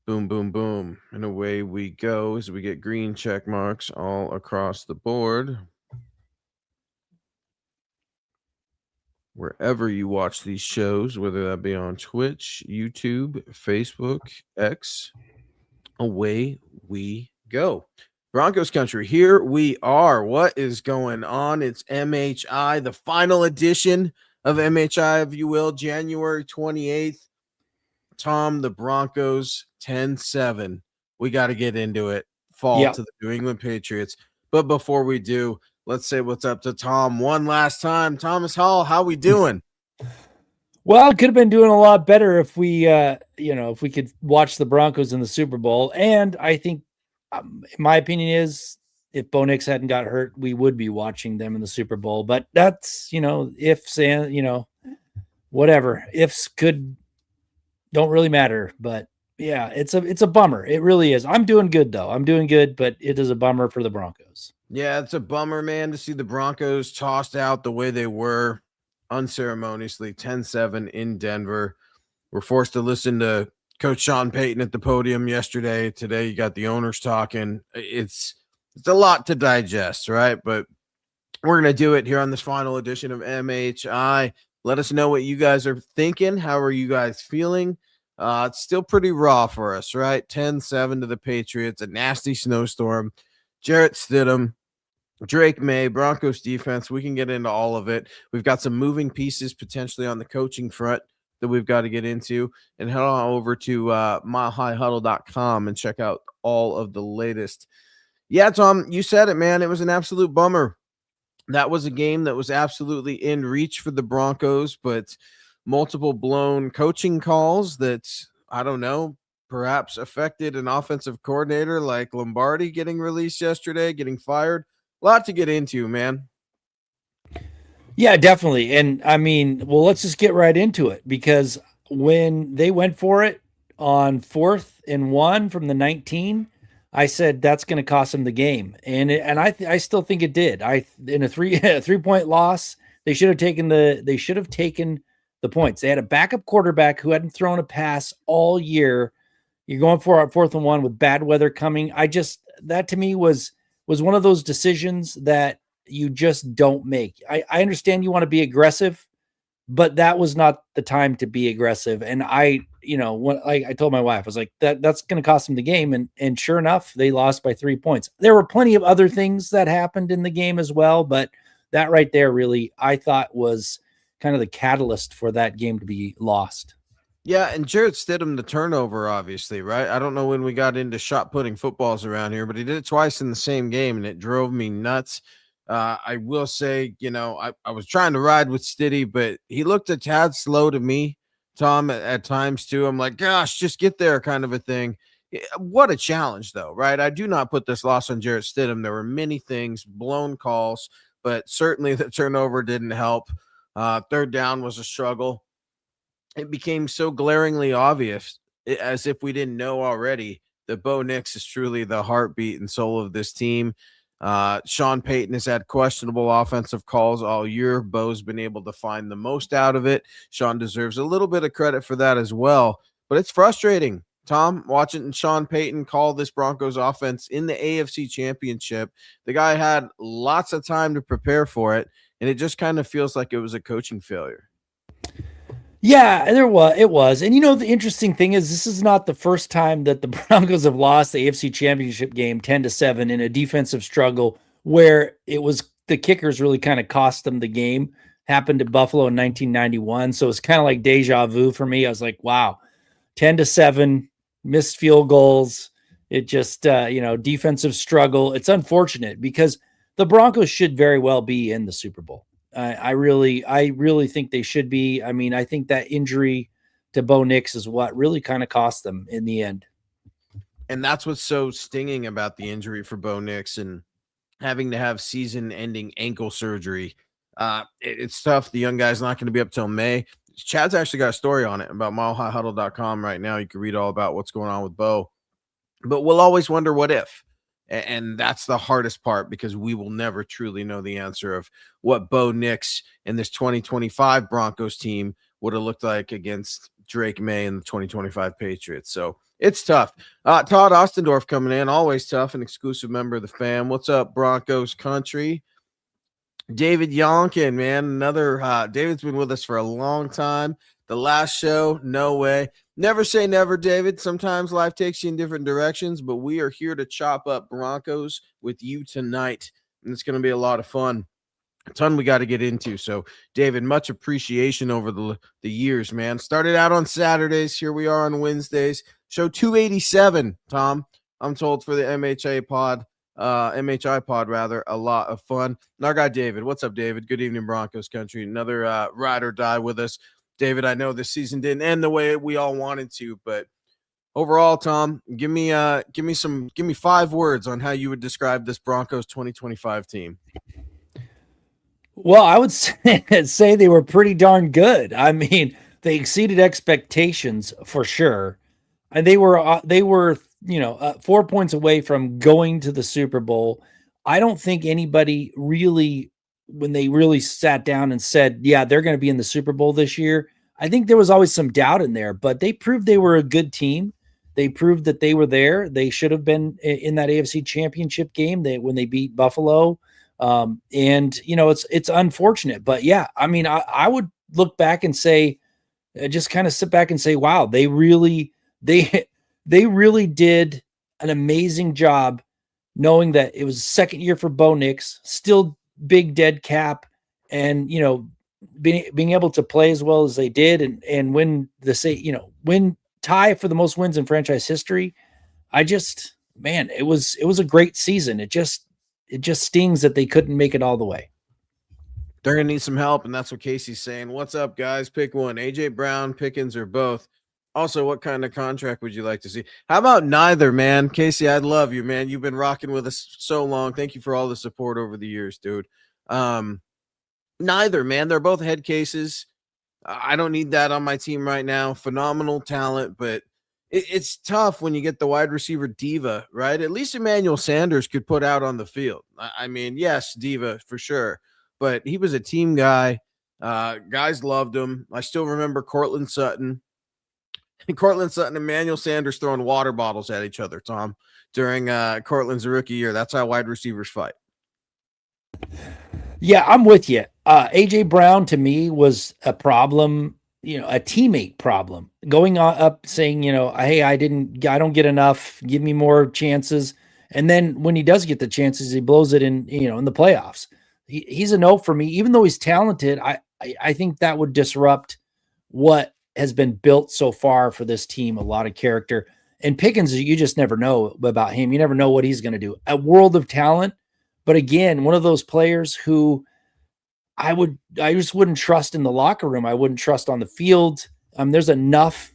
Boom, boom, boom. And away we go as we get green check marks all across the board. Wherever you watch these shows, whether that be on Twitch, YouTube, Facebook, X, away we go. Broncos country, here we are. What is going on? It's MHI, the final edition of MHI, if you will, January 28th. Tom, the Broncos 10-7. We got to get into it. Fall to the New England Patriots. But before we do, let's say what's up to Tom one last time. Thomas Hall, how we doing? Well, it could have been doing a lot better if we, if we could watch the Broncos in the Super Bowl. And I think, my opinion is, if Bo Nix hadn't got hurt, we would be watching them in the Super Bowl. But that's, ifs and, whatever. Ifs don't really matter. But yeah, it's a bummer. It really is. I'm doing good though. I'm doing good, but it is a bummer for the Broncos. Yeah, it's a bummer, man, to see the Broncos tossed out the way they were unceremoniously 10-7 in Denver. We're forced to listen to Coach Sean Payton at the podium yesterday. Today you got the owners talking. It's a lot to digest, right? But we're going to do it here on this final edition of MHI. Let us know what you guys are thinking. How are you guys feeling? It's still pretty raw for us, right? 10-7 to the Patriots, a nasty snowstorm. Jarrett Stidham, Drake May, Broncos defense. We can get into all of it. We've got some moving pieces potentially on the coaching front that we've got to get into. And head on over to milehighhuddle.com and check out all of the latest. Yeah, Tom, you said it, man. It was an absolute bummer. That was a game that was absolutely in reach for the Broncos, but multiple blown coaching calls that, I don't know, perhaps affected an offensive coordinator like Lombardi getting released yesterday, getting fired. A lot to get into, man. Yeah, definitely. And I mean, well, let's just get right into it, because when they went for it on 4th and 1 from the 19, I said that's going to cost them the game, and I still think it did. In a 3-point loss, they should have taken the points. They had a backup quarterback who hadn't thrown a pass all year. You're going for a 4th and 1 with bad weather coming. That to me was one of those decisions that you just don't make. I understand you want to be aggressive, but that was not the time to be aggressive. And I told my wife, I was like, that's going to cost them the game. And sure enough, they lost by 3 points. There were plenty of other things that happened in the game as well, but that right there really, I thought, was kind of the catalyst for that game to be lost. Yeah, and Jarrett Stidham, the turnover, obviously, right? I don't know when we got into shot putting footballs around here, but he did it twice in the same game, and it drove me nuts. I will say, I was trying to ride with Stiddy, but he looked a tad slow to me, Tom, at times too. I'm like, gosh, just get there, kind of a thing. What a challenge, though, right? I do not put this loss on Jarrett Stidham. There were many things, blown calls, but certainly the turnover didn't help. 3rd down was a struggle. It became so glaringly obvious, as if we didn't know already, that Bo Nix is truly the heartbeat and soul of this team. Sean Payton has had questionable offensive calls all year. Bo's been able to find the most out of it. Sean deserves a little bit of credit for that as well. But it's frustrating, Tom, watching Sean Payton call this Broncos offense in the AFC Championship. The guy had lots of time to prepare for it, and it just kind of feels like it was a coaching failure. Yeah, it was. And the interesting thing is, this is not the first time that the Broncos have lost the AFC Championship game 10-7 in a defensive struggle where it was the kickers really kind of cost them the game. Happened to Buffalo in 1991. So it's kind of like deja vu for me. I was like, wow, 10-7, missed field goals. It just, defensive struggle. It's unfortunate because the Broncos should very well be in the Super Bowl. I really think they should be. I mean, I think that injury to Bo Nix is what really kind of cost them in the end. And that's what's so stinging about the injury for Bo Nix and having to have season-ending ankle surgery. It's tough. The young guy's not going to be up till May. Chad's actually got a story on it about milehighhuddle.com right now. You can read all about what's going on with Bo. But we'll always wonder what if. And that's the hardest part, because we will never truly know the answer of what Bo Nix and this 2025 Broncos team would have looked like against Drake May and the 2025 Patriots. So it's tough. Todd Ostendorf coming in, always tough, an exclusive member of the fam. What's up, Broncos country? David Yonkin, man, another David's been with us for a long time. The last show, no way. Never say never, David. Sometimes life takes you in different directions, but we are here to chop up Broncos with you tonight, and it's going to be a lot of fun. A ton we got to get into. So, David, much appreciation over the years, man. Started out on Saturdays. Here we are on Wednesdays. Show 287, Tom. I'm told for the MHI pod, a lot of fun. And our guy David. What's up, David? Good evening, Broncos country. Another ride or die with us. David, I know this season didn't end the way we all wanted to, but overall, Tom, give me 5 words on how you would describe this Broncos 2025 team. Well, I would say they were pretty darn good. I mean, they exceeded expectations for sure. And they were 4 points away from going to the Super Bowl. I don't think anybody really, when they really sat down and said, yeah, they're going to be in the Super Bowl this year, I think there was always some doubt in there, but they proved they were a good team. They proved that they were there. They should have been in that AFC Championship game when they beat Buffalo. It's unfortunate, but yeah, I mean, I would look back and say, just kind of sit back and say, wow, they really did an amazing job, knowing that it was second year for Bo Nix, still big dead cap, and being able to play as well as they did and win win tie for the most wins in franchise history. It was a great season. It just stings that they couldn't make it all the way. They're going to need some help, and that's what Casey's saying. What's up, guys? Pick one. A.J. Brown, Pickens, or both. Also, what kind of contract would you like to see? How about neither, man? Casey, I love you, man. You've been rocking with us so long. Thank you for all the support over the years, dude. Neither, man. They're both head cases. I don't need that on my team right now. Phenomenal talent, but it's tough when you get the wide receiver diva, right? At least Emmanuel Sanders could put out on the field. I mean, yes, diva for sure, but he was a team guy. Guys loved him. I still remember Cortland Sutton, Emmanuel Sanders throwing water bottles at each other, Tom, during Cortland's rookie year. That's how wide receivers fight. Yeah, I'm with you. A.J. Brown to me was a problem, a teammate problem. Going up saying, hey, I don't get enough. Give me more chances. And then when he does get the chances, he blows it in the playoffs. He's a no for me. Even though he's talented, I think that would disrupt what has been built so far for this team. A lot of character. And Pickens, you just never know about him. You never know what he's going to do. A world of talent. But again, one of those players who I just wouldn't trust in the locker room. I wouldn't trust on the field. There's enough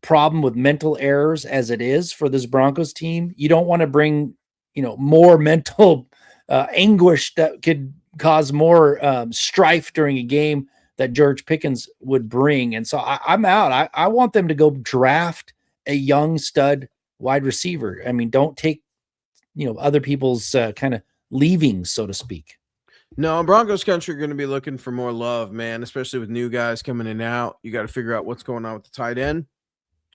problem with mental errors as it is for this Broncos team. You don't want to bring, more mental anguish that could cause more strife during a game that George Pickens would bring. And so I'm out. I want them to go draft a young stud wide receiver. I mean, don't take, other people's kind of leaving, so to speak. No, Broncos country are going to be looking for more love, man, especially with new guys coming in and out. You got to figure out what's going on with the tight end,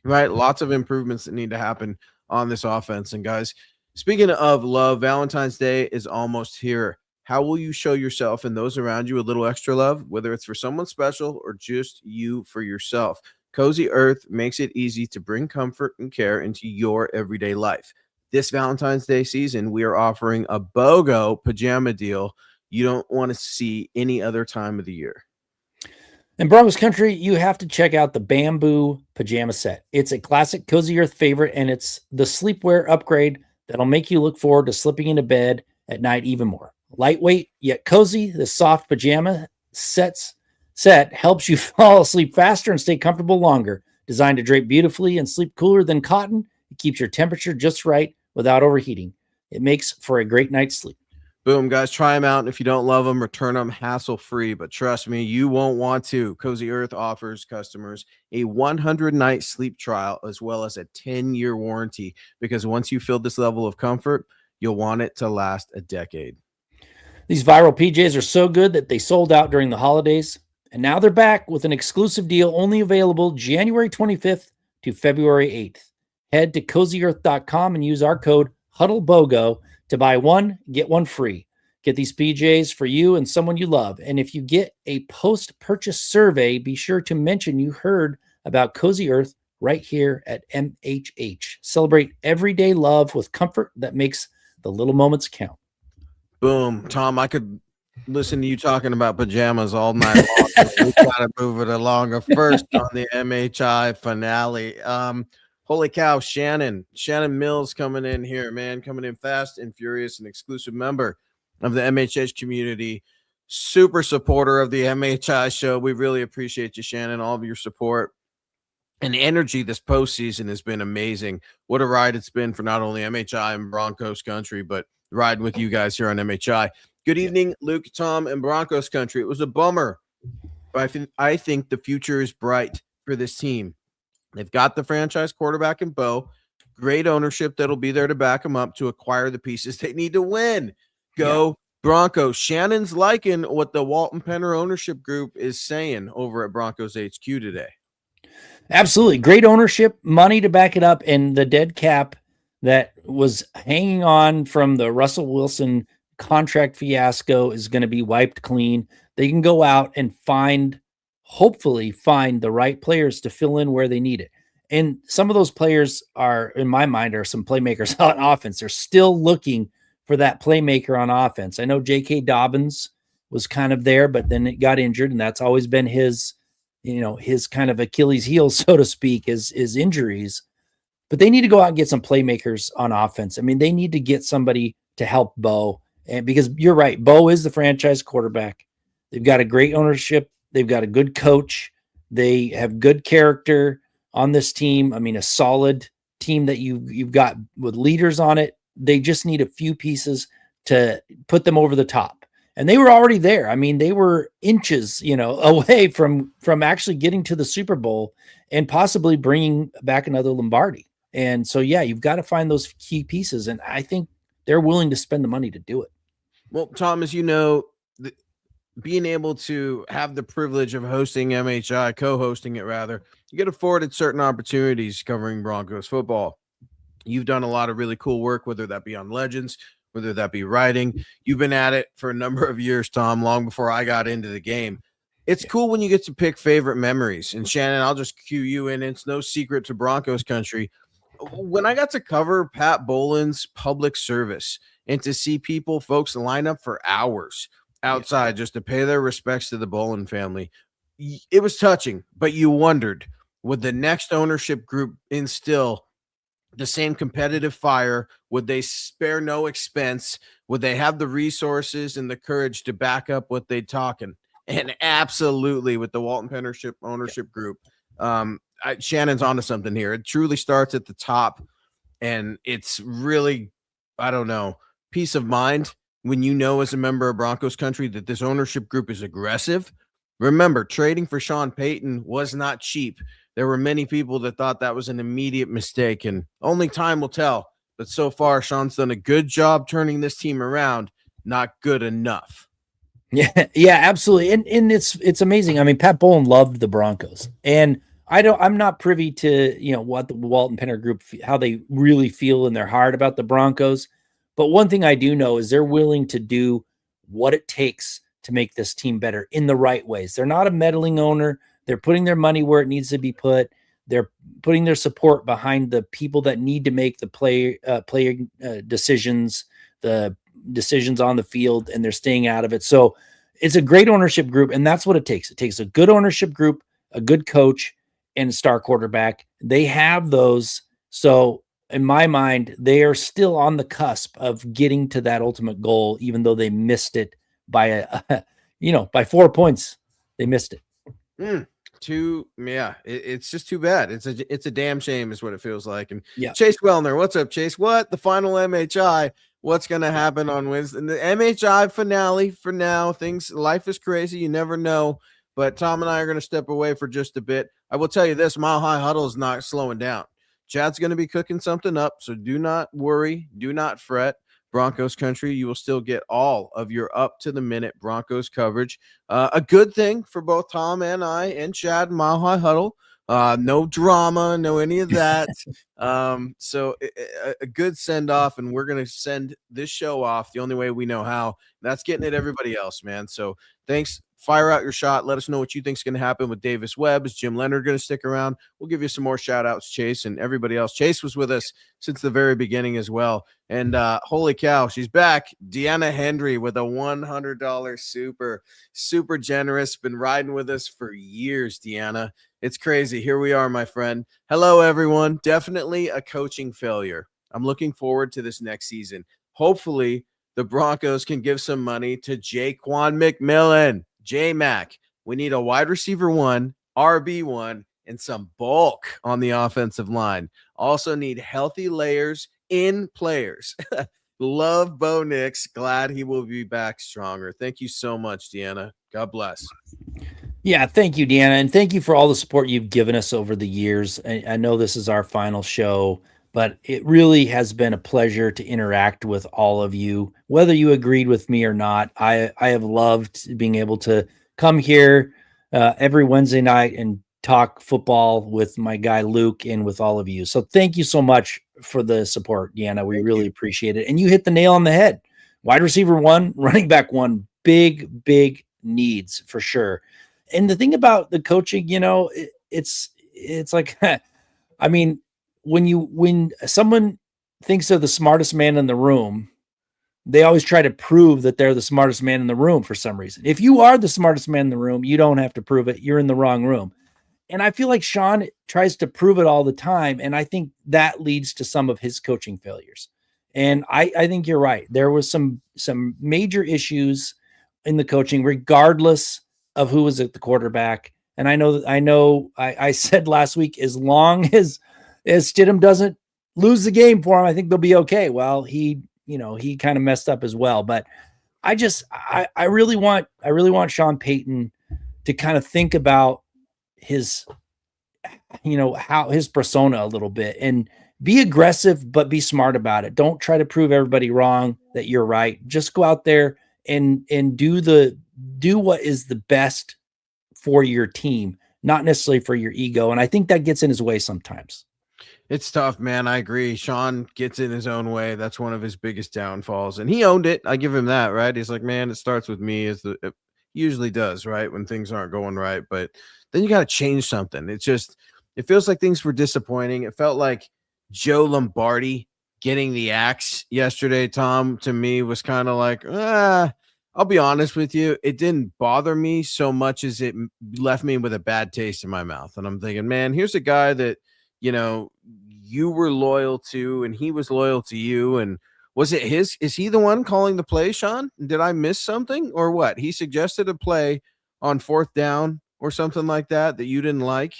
right? Lots of improvements that need to happen on this offense. And guys, speaking of love, Valentine's Day is almost here. How will you show yourself and those around you a little extra love, whether it's for someone special or just you for yourself? Cozy Earth makes it easy to bring comfort and care into your everyday life. This Valentine's Day season, we are offering a BOGO pajama deal you don't want to see any other time of the year. In Broncos country, you have to check out the Bamboo Pajama Set. It's a classic Cozy Earth favorite, and it's the sleepwear upgrade that'll make you look forward to slipping into bed at night even more. Lightweight yet cozy, the soft pajama set helps you fall asleep faster and stay comfortable longer. Designed to drape beautifully and sleep cooler than cotton, it keeps your temperature just right without overheating. It makes for a great night's sleep. Boom, guys, try them out. And if you don't love them, return them hassle-free. But trust me, you won't want to. Cozy Earth offers customers a 100-night sleep trial as well as a 10-year warranty, because once you feel this level of comfort, you'll want it to last a decade. These viral PJs are so good that they sold out during the holidays. And now they're back with an exclusive deal only available January 25th to February 8th. Head to CozyEarth.com and use our code HuddleBOGO to buy one, get one free. Get these PJs for you and someone you love. And if you get a post-purchase survey, be sure to mention you heard about Cozy Earth right here at MHH. Celebrate everyday love with comfort that makes the little moments count. Boom. Tom, I could listen to you talking about pajamas all night long. We gotta move it along. First on the MHI finale. Holy cow, Shannon Mills coming in here, man, coming in fast and furious, an exclusive member of the MHH community, super supporter of the MHI show. We really appreciate you, Shannon, all of your support and energy this postseason has been amazing. What a ride it's been for not only MHI and Broncos country, but riding with you guys here on MHI. Good evening, Luke, Tom, and Broncos country. It was a bummer, but I think the future is bright for this team. They've got the franchise quarterback in Bo, great ownership that'll be there to back them up to acquire the pieces they need to win. Go Broncos. Shannon's liking what the Walton Penner ownership group is saying over at Broncos HQ today. Absolutely. Great ownership, money to back it up, and the dead cap that was hanging on from the Russell Wilson contract fiasco is going to be wiped clean. They can go out and hopefully find the right players to fill in where they need it. And some of those players are, in my mind, are some playmakers on offense. They're still looking for that playmaker on offense. I know J.K. Dobbins was kind of there, but then it got injured, and that's always been his kind of Achilles heel, so to speak, is injuries. But they need to go out and get some playmakers on offense. I mean, they need to get somebody to help Bo. And because you're right, Bo is the franchise quarterback. They've got a great ownership. They've got a good coach. They have good character on this team. I mean, a solid team that you've got with leaders on it. They just need a few pieces to put them over the top. And they were already there. I mean, they were inches, away from actually getting to the Super Bowl and possibly bringing back another Lombardi. And so, yeah, you've got to find those key pieces. And I think they're willing to spend the money to do it. Well, Tom, as you know, being able to have the privilege of hosting MHI, co-hosting it rather, you get afforded certain opportunities covering Broncos football. You've done a lot of really cool work, whether that be on Legends, whether that be writing. You've been at it for a number of years, Tom, long before I got into the game. It's cool when you get to pick favorite memories. And Shannon, I'll just cue you in. It's no secret to Broncos country. When I got to cover Pat Bolin's public service and to see folks line up for hours outside just to pay their respects to the Bolin family, it was touching. But you wondered, would the next ownership group instill the same competitive fire? Would they spare no expense? Would they have the resources and the courage to back up what they're talking? And absolutely, with the Walton Penner ownership group, Shannon's onto something here. It truly starts at the top, and it's really, I don't know, peace of mind when you know as a member of Broncos country that this ownership group is aggressive. Remember, trading for Sean Payton was not cheap. There were many people that thought that was an immediate mistake, and only time will tell. But so far, Sean's done a good job turning this team around. Not good enough. Yeah, absolutely. And it's amazing. I mean, Pat Bolin loved the Broncos, and I'm not privy to, what the Walton Penner group, how they really feel in their heart about the Broncos. But one thing I do know is they're willing to do what it takes to make this team better in the right ways. They're not a meddling owner. They're putting their money where it needs to be put. They're putting their support behind the people that need to make the player decisions, the decisions on the field, and they're staying out of it. So it's a great ownership group, and that's what it takes. It takes a good ownership group, a good coach, and a star quarterback. They have those. So in my mind, they are still on the cusp of getting to that ultimate goal, even though they missed it by by 4 points. They missed it. It's just too bad. It's a damn shame is what it feels like. And yeah. Chase Wellner, what's up, Chase? What? The final MHI. What's going to happen on Wednesday? The MHI finale for now. Life is crazy. You never know. But Tom and I are going to step away for just a bit. I will tell you this, Mile High Huddle is not slowing down. Chad's going to be cooking something up, so do not worry. Do not fret. Broncos country, you will still get all of your up-to-the-minute Broncos coverage. A good thing for both Tom and I and Chad and Mile High Huddle. No drama, no any of that. So a good send-off, and we're going to send this show off the only way we know how. That's getting at everybody else, man. So thanks. Fire out your shot. Let us know what you think is going to happen with Davis Webb. Is Jim Leonhard going to stick around? We'll give you some more shout-outs, Chase, and everybody else. Chase was with us since the very beginning as well. And holy cow, she's back. Deanna Hendry with a $100 super generous. Been riding with us for years, Deanna. It's crazy. Here we are, my friend. Hello, everyone. Definitely a coaching failure. I'm looking forward to this next season. Hopefully, the Broncos can give some money to Jaquan McMillan. J-Mac. We need a wide receiver 1, RB1, and some bulk on the offensive line. Also need healthy layers in players. Love Bo Nix. Glad he will be back stronger. Thank you so much, Deanna. God bless. Yeah, thank you, Deanna, and thank you for all the support you've given us over the years. I know this is our final show, but it really has been a pleasure to interact with all of you, whether you agreed with me or not. I have loved being able to come here every Wednesday night and talk football with my guy Luke and with all of you. So thank you so much for the support, Deanna. We really appreciate it. And you hit the nail on the head. Wide receiver 1, running back 1, big needs for sure. And the thing about the coaching, it's like, I mean, when someone thinks they're the smartest man in the room, they always try to prove that they're the smartest man in the room for some reason. If you are the smartest man in the room, you don't have to prove it. You're in the wrong room. And I feel like Sean tries to prove it all the time. And I think that leads to some of his coaching failures. And I think you're right. There was some major issues in the coaching, regardless of who was at the quarterback. And I said last week, as long as Stidham doesn't lose the game for him, I think they'll be okay. Well, he kind of messed up as well, but I really want Sean Payton to kind of think about his, how his persona a little bit and be aggressive, but be smart about it. Don't try to prove everybody wrong that you're right. Just go out there and do what is the best for your team, not necessarily for your ego. And I think that gets in his way sometimes. It's tough, man. I agree. Sean gets in his own way. That's one of his biggest downfalls. And he owned it. I give him that, right? He's like, man, it starts with me, as it usually does, right? When things aren't going right. But then you got to change something. It feels like things were disappointing. It felt like Joe Lombardi getting the axe yesterday, Tom, to me was kind of like, I'll be honest with you. It didn't bother me so much as it left me with a bad taste in my mouth. And I'm thinking, man, here's a guy that, you were loyal to, and he was loyal to you. And is he the one calling the play, Sean? Did I miss something or what? He suggested a play on 4th down or something like that you didn't like.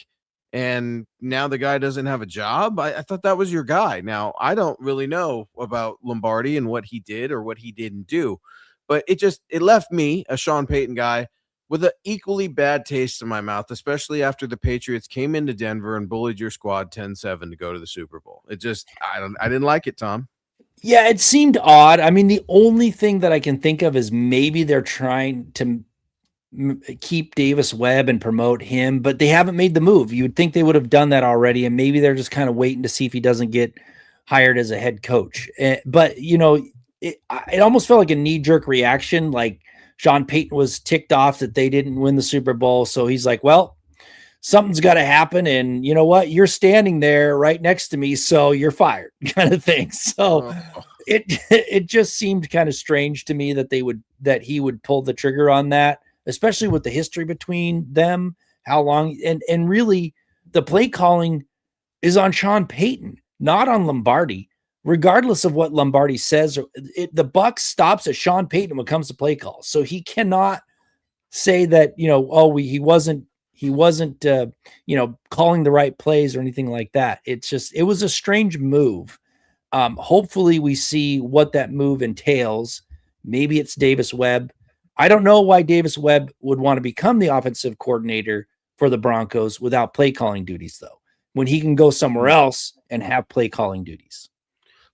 And now the guy doesn't have a job. I thought that was your guy. Now, I don't really know about Lombardi and what he did or what he didn't do, but it left me, a Sean Payton guy, with an equally bad taste in my mouth, especially after the Patriots came into Denver and bullied your squad 10-7 to go to the Super Bowl. I didn't like it, Tom. Yeah, it seemed odd. I mean, the only thing that I can think of is maybe they're trying to keep Davis Webb and promote him, but they haven't made the move. You would think they would have done that already, and maybe they're just kind of waiting to see if he doesn't get hired as a head coach. But, it almost felt like a knee-jerk reaction, like Sean Payton was ticked off that they didn't win the Super Bowl. So he's like, well, something's got to happen. And you know what? You're standing there right next to me, so you're fired, kind of thing. So it just seemed kind of strange to me that he would pull the trigger on that, especially with the history between them, how long, and really the play calling is on Sean Payton, not on Lombardi. Regardless of what Lombardi says, the buck stops at Sean Payton when it comes to play calls. So he cannot say that, he wasn't calling the right plays or anything like that. It was a strange move. Hopefully we see what that move entails. Maybe it's Davis Webb. I don't know why Davis Webb would want to become the offensive coordinator for the Broncos without play calling duties, though, when he can go somewhere else and have play calling duties.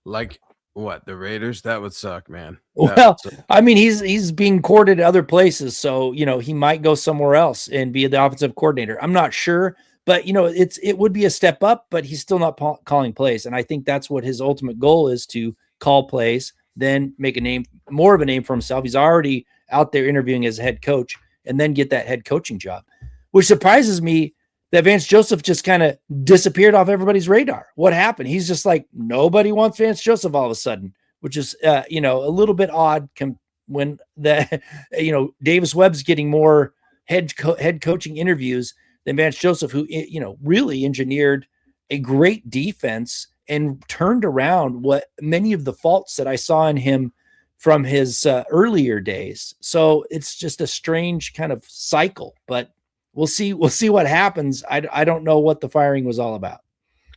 Like What, the Raiders? That would suck, man. That Well, would suck. I mean, he's being courted other places, so he might go somewhere else and be the offensive coordinator. I'm not sure, but it would be a step up, but he's still not calling plays, and I think that's what his ultimate goal is, to call plays, then make more of a name for himself. He's already out there interviewing as a head coach, and then get that head coaching job, which surprises me that Vance Joseph just kind of disappeared off everybody's radar. What happened? He's just like, nobody wants Vance Joseph all of a sudden, which is, a little bit odd when Davis Webb's getting more head coaching interviews than Vance Joseph, who, really engineered a great defense and turned around what many of the faults that I saw in him from his earlier days. So it's just a strange kind of cycle, but we'll see what happens. I don't know what the firing was all about.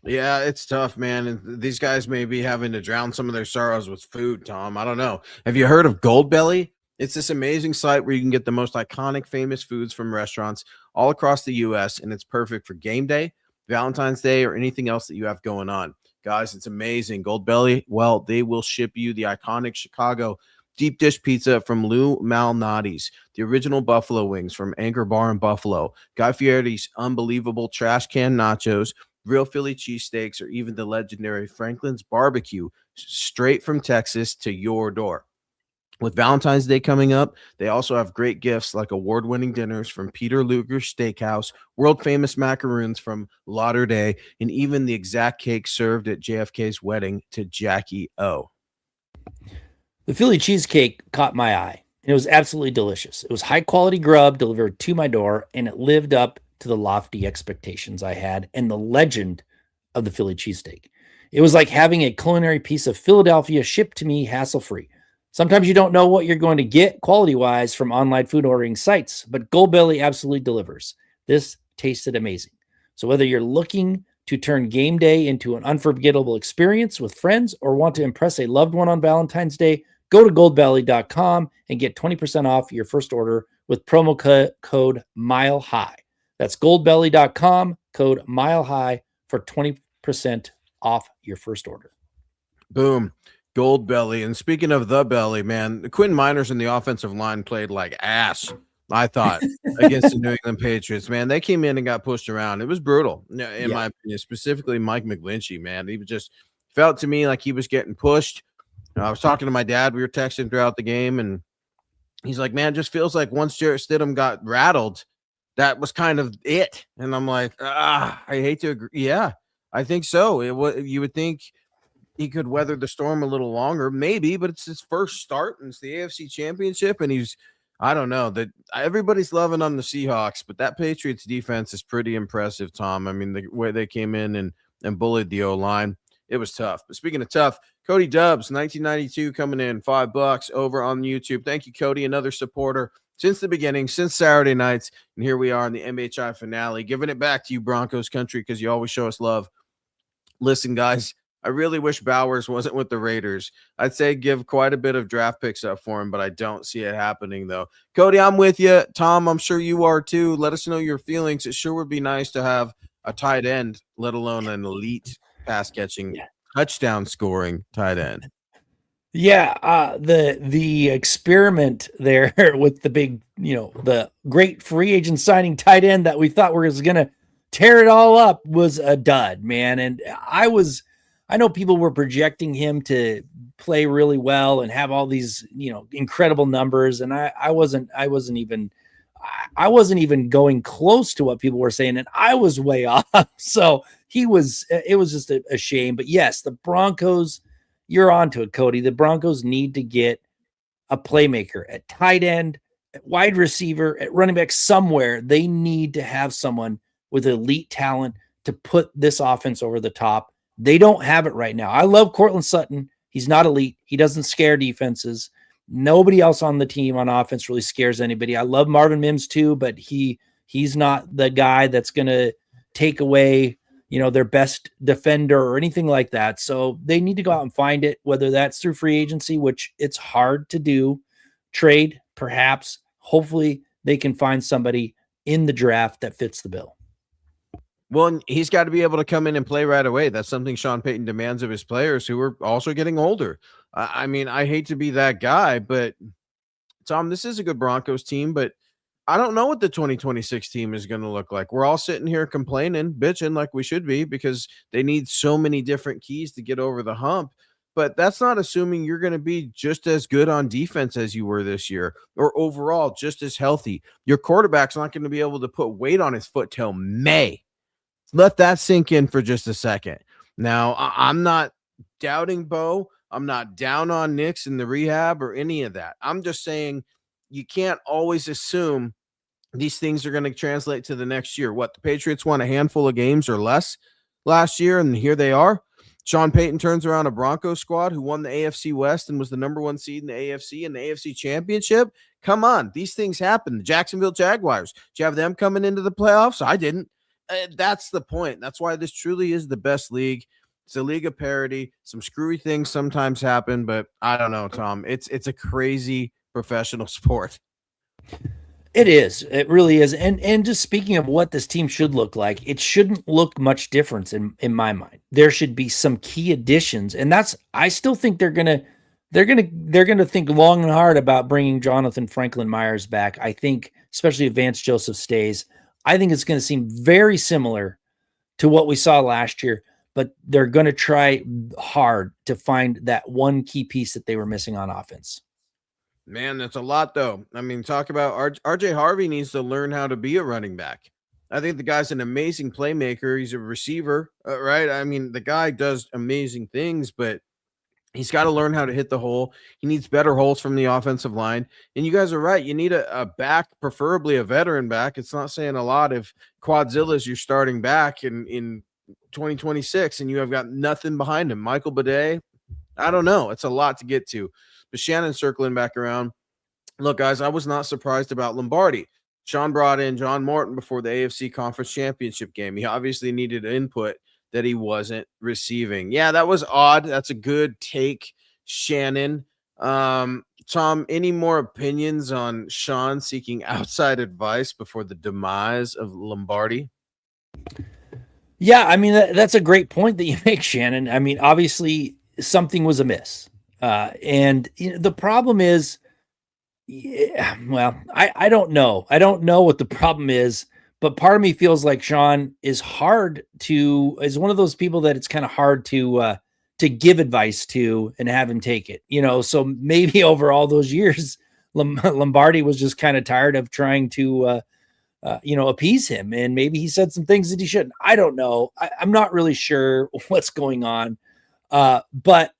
Yeah, it's tough, man. And these guys may be having to drown some of their sorrows with food, Tom. I don't know. Have you heard of Goldbelly? It's this amazing site where you can get the most iconic, famous foods from restaurants all across the U.S., and it's perfect for game day, Valentine's Day, or anything else that you have going on. Guys, it's amazing. Goldbelly, well, they will ship you the iconic Chicago deep dish pizza from Lou Malnati's, the original buffalo wings from Anchor Bar in Buffalo, Guy Fieri's unbelievable trash can nachos, real Philly cheesesteaks, or even the legendary Franklin's barbecue straight from Texas to your door. With Valentine's Day coming up, they also have great gifts like award-winning dinners from Peter Luger's Steakhouse, world-famous macaroons from Lauderdale, and even the exact cake served at JFK's wedding to Jackie O. The Philly cheesecake caught my eye. It was absolutely delicious. It was high-quality grub delivered to my door, and it lived up to the lofty expectations I had and the legend of the Philly cheesesteak. It was like having a culinary piece of Philadelphia shipped to me hassle-free. Sometimes you don't know what you're going to get quality-wise from online food ordering sites, but Goldbelly absolutely delivers. This tasted amazing. So whether you're looking to turn game day into an unforgettable experience with friends or want to impress a loved one on Valentine's Day, go to goldbelly.com and get 20% off your first order with promo code MILEHIGH. That's goldbelly.com, code MILEHIGH for 20% off your first order. Boom. Goldbelly. And speaking of the belly, man, the Quinn Miners in the offensive line played like ass, I thought, against the New England Patriots. Man, they came in and got pushed around. It was brutal, in my opinion, specifically Mike McGlinchey, man. He just felt to me like he was getting pushed. I was talking to my dad. We were texting throughout the game, and he's like, man, it just feels like once Jarrett Stidham got rattled, that was kind of it. And I'm like, I hate to agree. Yeah, I think so. You would think he could weather the storm a little longer, maybe, but it's his first start, and it's the AFC Championship, and I don't know, that everybody's loving on the Seahawks, but that Patriots defense is pretty impressive, Tom. I mean, the way they came in and bullied the O-line, it was tough. But speaking of tough, Cody Dubs, 1992, coming in, $5 over on YouTube. Thank you, Cody, another supporter since the beginning, since Saturday nights, and here we are in the MHI finale, giving it back to you, Broncos country, because you always show us love. Listen, guys, I really wish Bowers wasn't with the Raiders. I'd say give quite a bit of draft picks up for him, but I don't see it happening, though. Cody, I'm with you. Tom, I'm sure you are, too. Let us know your feelings. It sure would be nice to have a tight end, let alone an elite pass-catching, touchdown-scoring tight end. Yeah, the experiment there with the big, the great free agent signing tight end that we thought was going to tear it all up was a dud, man. And I know people were projecting him to play really well and have all these, incredible numbers. And I wasn't even going close to what people were saying. And I was way off. So it was just a shame, but yes, the Broncos, you're onto it, Cody. The Broncos need to get a playmaker at tight end, at wide receiver, at running back somewhere. They need to have someone with elite talent to put this offense over the top. They don't have it right now. I love Cortland Sutton. He's not elite. He doesn't scare defenses. Nobody else on the team on offense really scares anybody. I love Marvin Mims too, but he's not the guy that's going to take away, their best defender or anything like that. So they need to go out and find it, whether that's through free agency, which it's hard to do, trade, perhaps. Hopefully they can find somebody in the draft that fits the bill. Well, and he's got to be able to come in and play right away. That's something Sean Payton demands of his players who are also getting older. I mean, I hate to be that guy, but Tom, this is a good Broncos team, but I don't know what the 2026 team is going to look like. We're all sitting here complaining, bitching like we should be because they need so many different keys to get over the hump. But that's not assuming you're going to be just as good on defense as you were this year or overall just as healthy. Your quarterback's not going to be able to put weight on his foot till May. Let that sink in for just a second. Now, I'm not doubting Bo. I'm not down on Knicks in the rehab or any of that. I'm just saying you can't always assume these things are going to translate to the next year. What, the Patriots won a handful of games or less last year, and here they are. Sean Payton turns around a Broncos squad who won the AFC West and was the number 1 seed in the AFC and the AFC Championship. Come on, these things happen. The Jacksonville Jaguars, did you have them coming into the playoffs? I didn't. That's the point. That's why this truly is the best league. It's a league of parity. Some screwy things sometimes happen, but I don't know, Tom. It's a crazy professional sport. It is. It really is. And just speaking of what this team should look like, it shouldn't look much different in my mind. There should be some key additions, and I still think they're gonna think long and hard about bringing Jonathan Franklin Myers back. I think, especially if Vance Joseph stays, I think it's going to seem very similar to what we saw last year, but they're going to try hard to find that one key piece that they were missing on offense. Man, that's a lot, though. I mean, talk about RJ Harvey needs to learn how to be a running back. I think the guy's an amazing playmaker. He's a receiver, right? I mean, the guy does amazing things, but he's got to learn how to hit the hole. He needs better holes from the offensive line. And you guys are right. You need a back, preferably a veteran back. It's not saying a lot if Quadzilla is your starting back in 2026 and you have got nothing behind him. Michael Bidet, I don't know. It's a lot to get to. But Shannon circling back around. Look, guys, I was not surprised about Lombardi. Sean brought in John Morton before the AFC Conference Championship game. He obviously needed input that he wasn't receiving. Yeah, that was odd. That's a good take, Shannon. Tom, any more opinions on Sean seeking outside advice before the demise of Lombardi? Yeah, I mean, that's a great point that you make, Shannon. I mean, obviously something was amiss. And the problem is, I don't know. I don't know what the problem is, but part of me feels like Sean is is one of those people that it's kind of hard to give advice to and have him take it, so maybe over all those years, Lombardi was just kind of tired of trying to, appease him. And maybe he said some things that he shouldn't. I don't know. I'm not really sure what's going on. But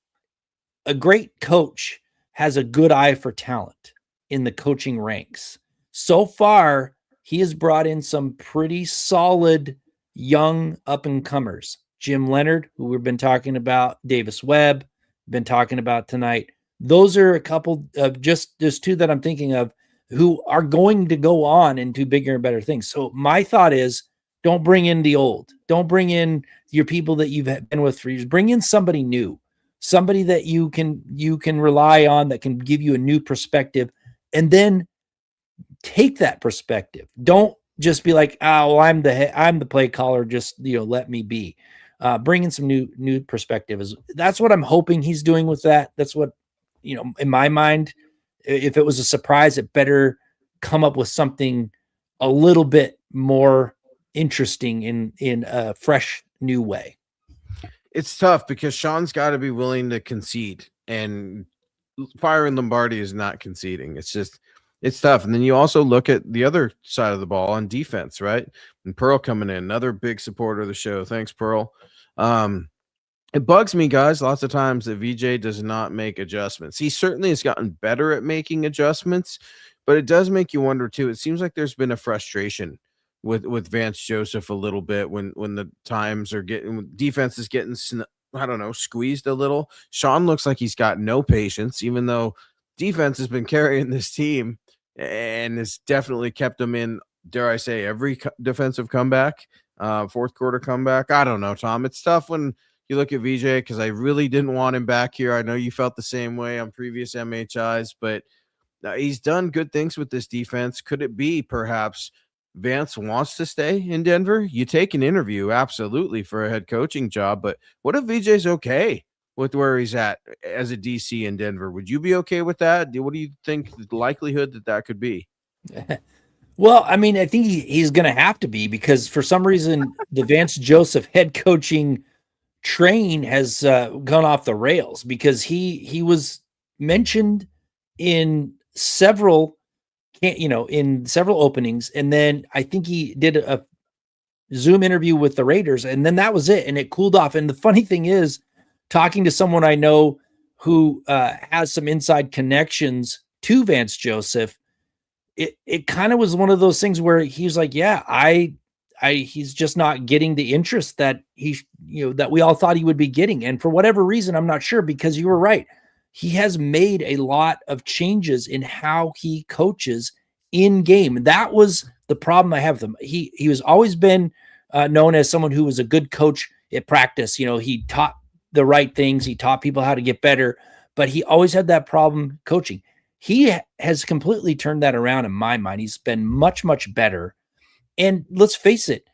a great coach has a good eye for talent in the coaching ranks. So far, he has brought in some pretty solid young up-and-comers. Jim Leonhard, who we've been talking about, Davis Webb, been talking about tonight. Those are a couple of there's two that I'm thinking of who are going to go on and do bigger and better things. So my thought is, don't bring in the old. Don't bring in your people that you've been with for years. Bring in somebody new. Somebody that you can rely on, that can give you a new perspective, and then take that perspective. Don't just be like, oh, well, I'm the play caller. Just, let me be. Bring in some new perspective. That's what I'm hoping he's doing with that. That's what, in my mind, if it was a surprise, it better come up with something a little bit more interesting in a fresh new way. It's tough because Sean's got to be willing to concede, and firing Lombardi is not conceding. It's tough. And then you also look at the other side of the ball on defense, right? And Pearl coming in, another big supporter of the show. Thanks, Pearl. It bugs me, guys, lots of times that VJ does not make adjustments. He certainly has gotten better at making adjustments, but it does make you wonder too. It seems like there's been a frustration with Vance Joseph a little bit when the times are when defense is getting squeezed a little. Sean looks like he's got no patience, even though defense has been carrying this team and has definitely kept them in, dare I say, every defensive comeback, fourth quarter comeback. I don't know, Tom. It's tough when you look at VJ because I really didn't want him back here. I know you felt the same way on previous MHIs, but he's done good things with this defense. Could it be perhaps Vance wants to stay in Denver, you take an interview, absolutely, for a head coaching job. But what if VJ's okay with where he's at as a DC in Denver? Would you be okay with that? What do you think the likelihood that could be? Well, I mean, I think he's going to have to be, because for some reason the Vance Joseph head coaching train has gone off the rails, because he was mentioned in several openings, and then I think he did a Zoom interview with the Raiders, and then that was it, and it cooled off. And the funny thing is, talking to someone I know who has some inside connections to Vance Joseph, it kind of was one of those things where he's like, yeah, he's just not getting the interest that that we all thought he would be getting. And for whatever reason, I'm not sure, because you were right. He has made a lot of changes in how he coaches in game. That was the problem I have with him. He was always been known as someone who was a good coach at practice. He taught the right things. He taught people how to get better, but he always had that problem coaching. He has completely turned that around in my mind. He's been much, much better. And let's face it,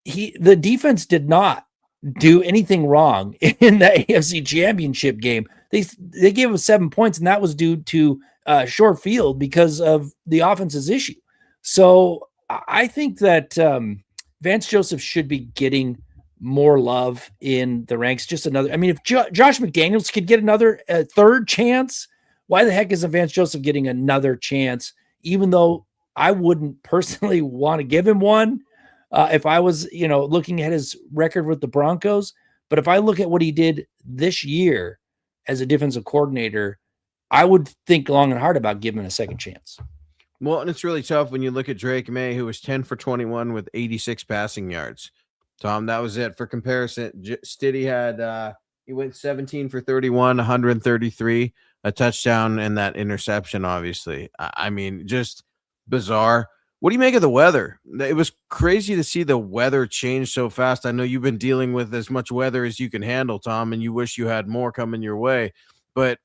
the defense did not do anything wrong in the AFC Championship game. They gave us 7 points, and that was due to short field because of the offense's issue. So I think that Vance Joseph should be getting more love in the ranks. Just another. I mean, if Josh McDaniels could get another third chance, why the heck isn't Vance Joseph getting another chance? Even though I wouldn't personally want to give him one if I was, looking at his record with the Broncos. But if I look at what he did this year as a defensive coordinator, I would think long and hard about giving him a second chance. Well, and it's really tough when you look at Drake May, who was 10 for 21 with 86 passing yards. Tom, that was it. For comparison, Stiddy had he went 17 for 31, 133, a touchdown, and that interception, obviously. I mean, just bizarre. What do you make of the weather? It was crazy to see the weather change so fast. I know you've been dealing with as much weather as you can handle, Tom, and you wish you had more coming your way. But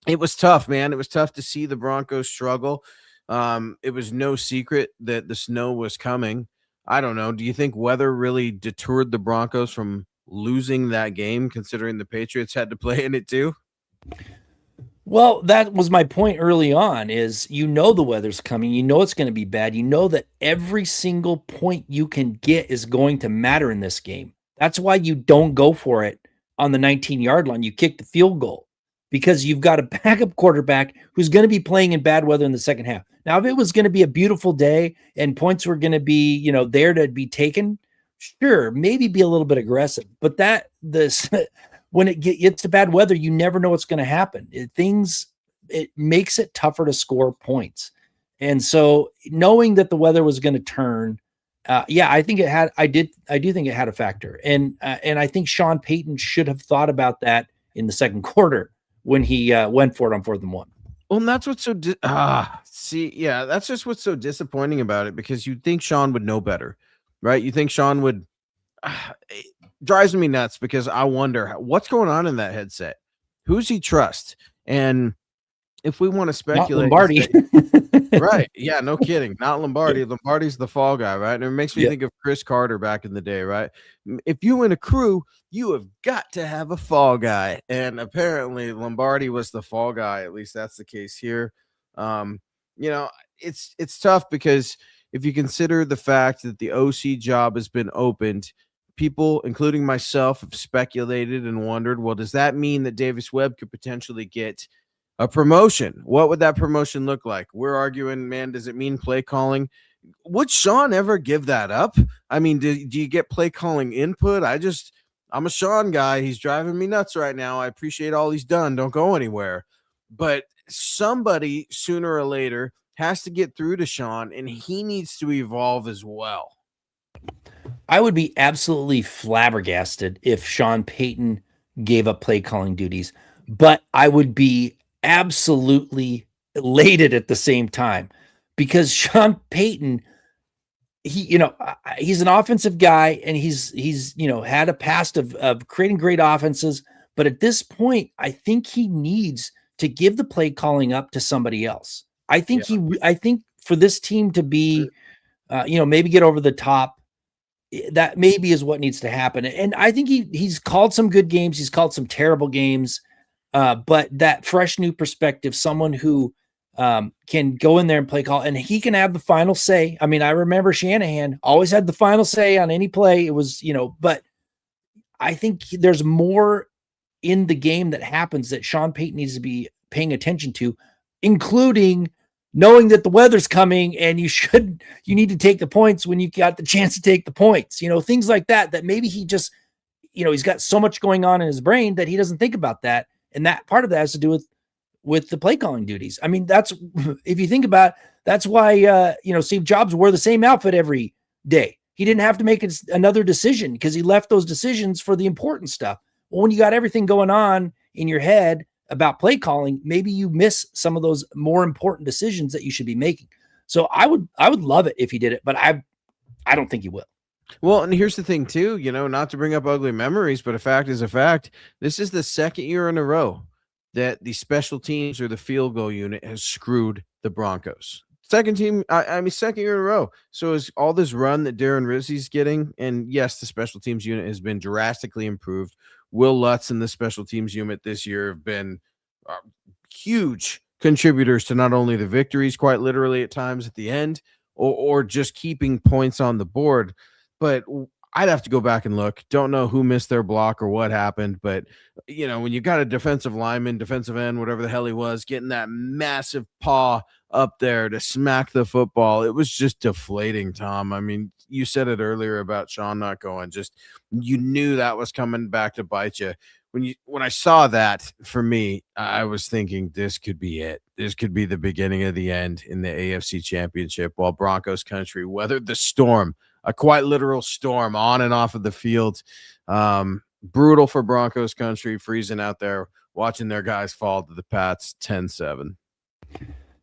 it was tough, man. It was tough to see the Broncos struggle. It was no secret that the snow was coming. I don't know. Do you think weather really deterred the Broncos from losing that game, considering the Patriots had to play in it too? Well, that was my point early on, is the weather's coming. It's going to be bad. That every single point you can get is going to matter in this game. That's why you don't go for it on the 19-yard line. You kick the field goal, because you've got a backup quarterback who's going to be playing in bad weather in the second half. Now, if it was going to be a beautiful day and points were going to be, there to be taken, sure, maybe be a little bit aggressive. But when it gets to bad weather, you never know what's going to happen. It makes it tougher to score points. And so knowing that the weather was going to turn, I think it had. I do think it had a factor. And I think Sean Payton should have thought about that in the second quarter when he went for it on 4th and 1. Well, and that's what's so that's just what's so disappointing about it, because you'd think Sean would know better, right? You think Sean would. It drives me nuts, because I wonder what's going on in that headset. Who's he trust? And if we want to speculate, not Lombardi. Right? Yeah, no kidding. Not Lombardi. Lombardi's the fall guy, right? And it makes me think of Chris Carter back in the day, right? If you in a crew, you have got to have a fall guy, and apparently Lombardi was the fall guy. At least that's the case here. It's tough, because if you consider the fact that the OC job has been opened, people, including myself, have speculated and wondered, well, does that mean that Davis Webb could potentially get a promotion? What would that promotion look like? We're arguing, man, does it mean play calling? Would Sean ever give that up? I mean, do you get play calling input? I'm a Sean guy. He's driving me nuts right now. I appreciate all he's done. Don't go anywhere. But somebody sooner or later has to get through to Sean, and he needs to evolve as well. I would be absolutely flabbergasted if Sean Payton gave up play calling duties, but I would be absolutely elated at the same time, because Sean Payton, he's an offensive guy, and he's had a past of creating great offenses. But at this point, I think he needs to give the play calling up to somebody else. I think for this team to be maybe get over the top. That maybe is what needs to happen. And I think he's called some good games. He's called some terrible games. But that fresh new perspective, someone who can go in there and play call, and he can have the final say. I mean, I remember Shanahan always had the final say on any play. It was, but I think there's more in the game that happens that Sean Payton needs to be paying attention to, including knowing that the weather's coming and you need to take the points when you got the chance to take the points, things like that maybe he just, he's got so much going on in his brain that he doesn't think about that. And that part of that has to do with the play calling duties. I mean, that's, if you think about it, that's why, Steve Jobs wore the same outfit every day. He didn't have to make another decision because he left those decisions for the important stuff. Well, when you got everything going on in your head about play calling, maybe you miss some of those more important decisions that you should be making. So I would love it if he did it, but I don't think he will. Well, and here's the thing too, not to bring up ugly memories, but a fact is a fact. This is the second year in a row that the special teams or the field goal unit has screwed the Broncos. Second year in a row. So is all this run that Darren Rizzi's getting, and yes, the special teams unit has been drastically improved. Will Lutz and the special teams unit this year have been huge contributors to not only the victories, quite literally at times at the end, or just keeping points on the board. But I'd have to go back and look. Don't know who missed their block or what happened. But, when you got a defensive lineman, defensive end, whatever the hell he was, getting that massive paw up there to smack the football, it was just deflating, Tom. I mean, you said it earlier about Sean not going. Just you knew that was coming back to bite you. When I saw that, for me, I was thinking this could be it. This could be the beginning of the end in the AFC Championship while Broncos country weathered the storm, a quite literal storm on and off of the field. Brutal for Broncos country, freezing out there, watching their guys fall to the Pats 10-7.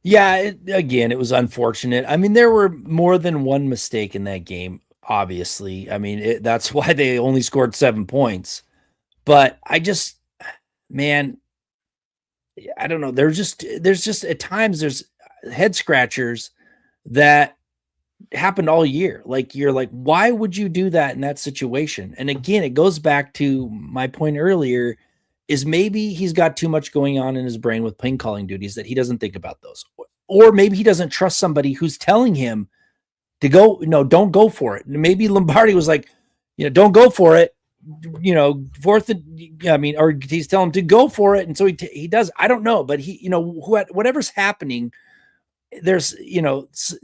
Yeah, it was unfortunate. I mean, there were more than one mistake in that game, obviously. I mean, that's why they only scored 7 points. But I don't know. There's just at times there's head scratchers that happened all year. Like, you're like, why would you do that in that situation? And again, it goes back to my point earlier, is maybe he's got too much going on in his brain with play calling duties that he doesn't think about those. Or maybe he doesn't trust somebody who's telling him to go, don't go for it. And maybe Lombardi was like, don't go for it. Or he's telling him to go for it. And so he does. I don't know, but whatever's happening, there's,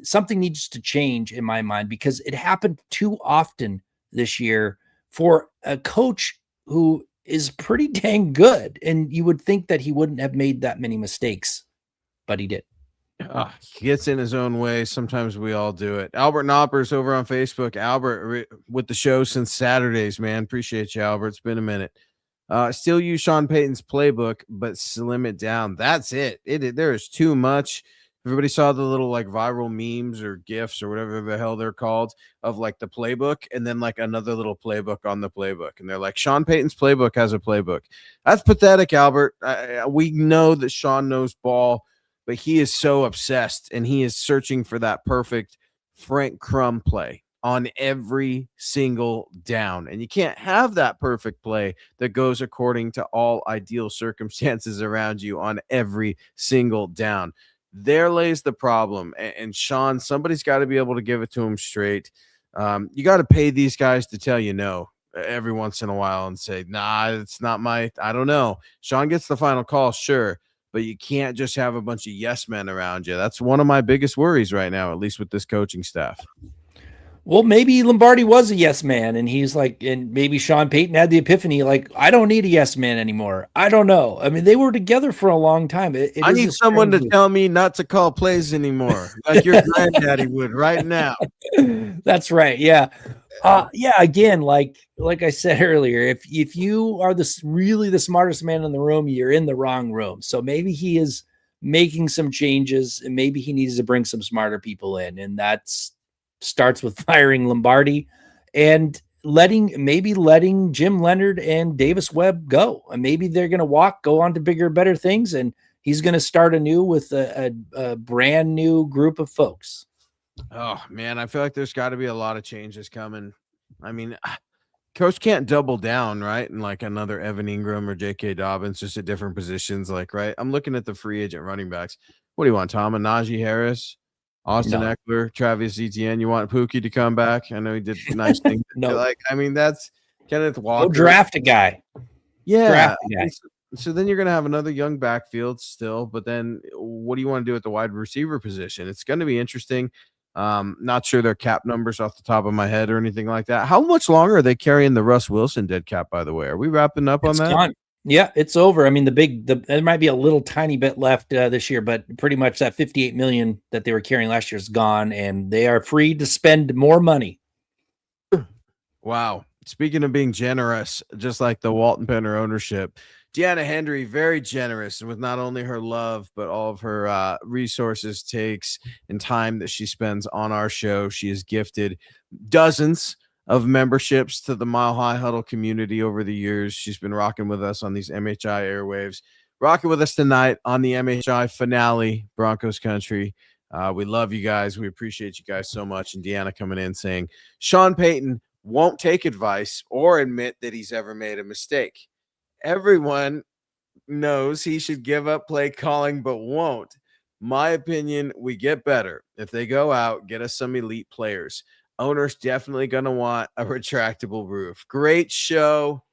something needs to change in my mind, because it happened too often this year for a coach who is pretty dang good. And you would think that he wouldn't have made that many mistakes, but he did. He gets in his own way. Sometimes we all do it. Albert Knoppers over on Facebook. Albert with the show since Saturdays, man. Appreciate you, Albert. It's been a minute. Still use Sean Payton's playbook, but slim it down. That's it. There is too much. Everybody saw the little like viral memes or GIFs or whatever the hell they're called of like the playbook, and then like another little playbook on the playbook. And they're like, Sean Payton's playbook has a playbook. That's pathetic, Albert. We know that Sean knows ball, but he is so obsessed and he is searching for that perfect Frank Crumb play on every single down. And you can't have that perfect play that goes according to all ideal circumstances around you on every single down. There lays the problem. And Sean, somebody's got to be able to give it to him straight. You got to pay these guys to tell you no every once in a while and say, nah, it's not I don't know. Sean gets the final call, sure, but you can't just have a bunch of yes men around you. That's one of my biggest worries right now, at least with this coaching staff. Well, maybe Lombardi was a yes man, and he's like, and maybe Sean Payton had the epiphany, like, I don't need a yes man anymore. I don't know. I mean, they were together for a long time. I need someone to tell me not to call plays anymore, like your granddaddy would right now. That's right. Yeah. Again, like I said earlier, if you are really the smartest man in the room, you're in the wrong room. So maybe he is making some changes, and maybe he needs to bring some smarter people in, and that's starts with firing Lombardi and letting Jim Leonhard and Davis Webb go. And maybe they're going to go on to bigger, better things. And he's going to start anew with a brand new group of folks. Oh man, I feel like there's got to be a lot of changes coming. I mean, coach can't double down, right? And like another Evan Ingram or J.K. Dobbins, just at different positions. Like, right? I'm looking at the free agent running backs. What do you want, Tom? And Najee Harris, Austin No, Eckler, Travis Etienne. You want Pookie to come back? I know he did nice things. no. Like, I mean, that's Kenneth Go Walker. draft a guy. Yeah. Draft a guy. So then you're going to have another young backfield still, but then what do you want to do at the wide receiver position? It's going to be interesting. Not sure their cap numbers off the top of my head or anything like that. How much longer are they carrying the Russ Wilson dead cap, by the way? Are we wrapping up on that? Gone. Yeah, it's over. I mean, there might be a little tiny bit left this year, but pretty much that 58 million that they were carrying last year is gone, and they are free to spend more money. Wow. Speaking of being generous, just like the Walton Penner ownership, Deanna Hendry, very generous with not only her love, but all of her resources, takes, and time that she spends on our show. She has gifted dozens of memberships to the Mile High Huddle community over the years. She's been rocking with us on these MHI airwaves, rocking with us tonight on the MHI finale, Broncos Country. We love you guys. We appreciate you guys so much. And Deanna coming in saying, Sean Payton won't take advice or admit that he's ever made a mistake. Everyone knows he should give up play calling, but won't. My opinion, we get better if they go out, get us some elite players. Owner's definitely going to want a retractable roof. Great show.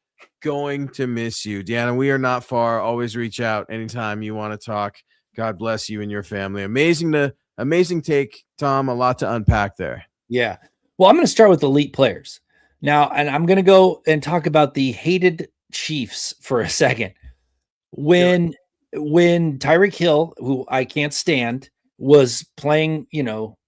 Going to miss you. Deanna, we are not far. Always reach out anytime you want to talk. God bless you and your family. Amazing take, Tom. A lot to unpack there. Yeah. Well, I'm going to start with elite players now, and I'm going to go and talk about the hated Chiefs for a second. When Tyreek Hill, who I can't stand, was playing,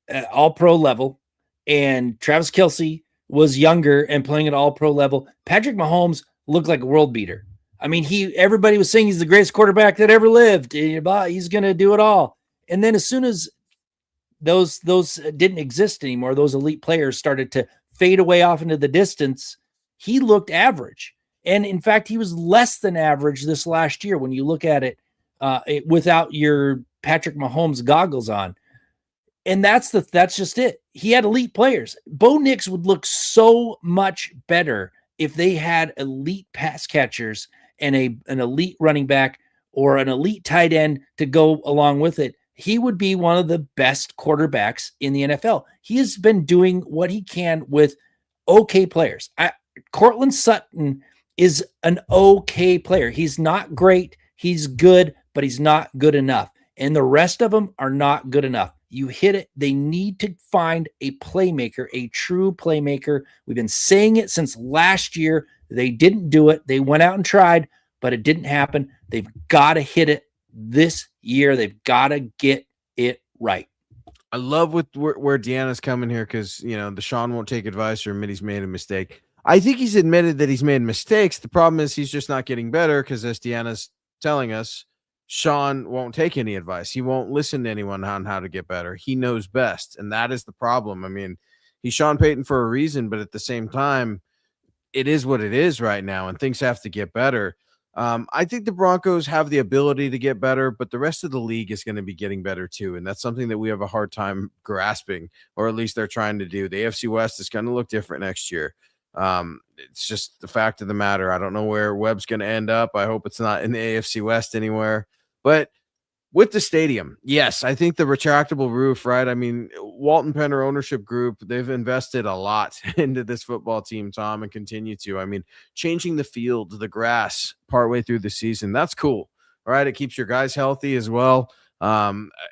at all pro level, and Travis Kelce was younger and playing at all pro level, Patrick Mahomes looked like a world beater. I mean, everybody was saying he's the greatest quarterback that ever lived. He's going to do it all. And then as soon as those didn't exist anymore, those elite players started to fade away off into the distance, he looked average. And in fact, he was less than average this last year when you look at it, without your Patrick Mahomes goggles on. And that's just it. He had elite players. Bo Nix would look so much better if they had elite pass catchers and an elite running back or an elite tight end to go along with it. He would be one of the best quarterbacks in the NFL. He has been doing what he can with okay players. Cortland Sutton is an okay player. He's not great. He's good, but he's not good enough. And the rest of them are not good enough. You hit it. They need to find a playmaker, a true playmaker. We've been saying it since last year. They didn't do it. They went out and tried, but it didn't happen. They've got to hit it this year. They've got to get it right. I love where Deanna's coming here because, the Sean won't take advice or admit he's made a mistake. I think he's admitted that he's made mistakes. The problem is he's just not getting better because, as Deanna's telling us, Sean won't take any advice. He won't listen to anyone on how to get better. He knows best, and that is the problem. I mean, he's Sean Payton for a reason, but at the same time, it is what it is right now, and things have to get better. I think the Broncos have the ability to get better, but the rest of the league is going to be getting better too, and that's something that we have a hard time grasping, or at least they're trying to do. The AFC West is going to look different next year. It's just the fact of the matter. I don't know where Webb's going to end up. I hope it's not in the AFC West anywhere. But with the stadium, yes, I think the retractable roof, right? I mean, Walton Penner ownership group, they've invested a lot into this football team, Tom, and continue to. I mean, changing the field, the grass partway through the season, that's cool. All right, it keeps your guys healthy as well.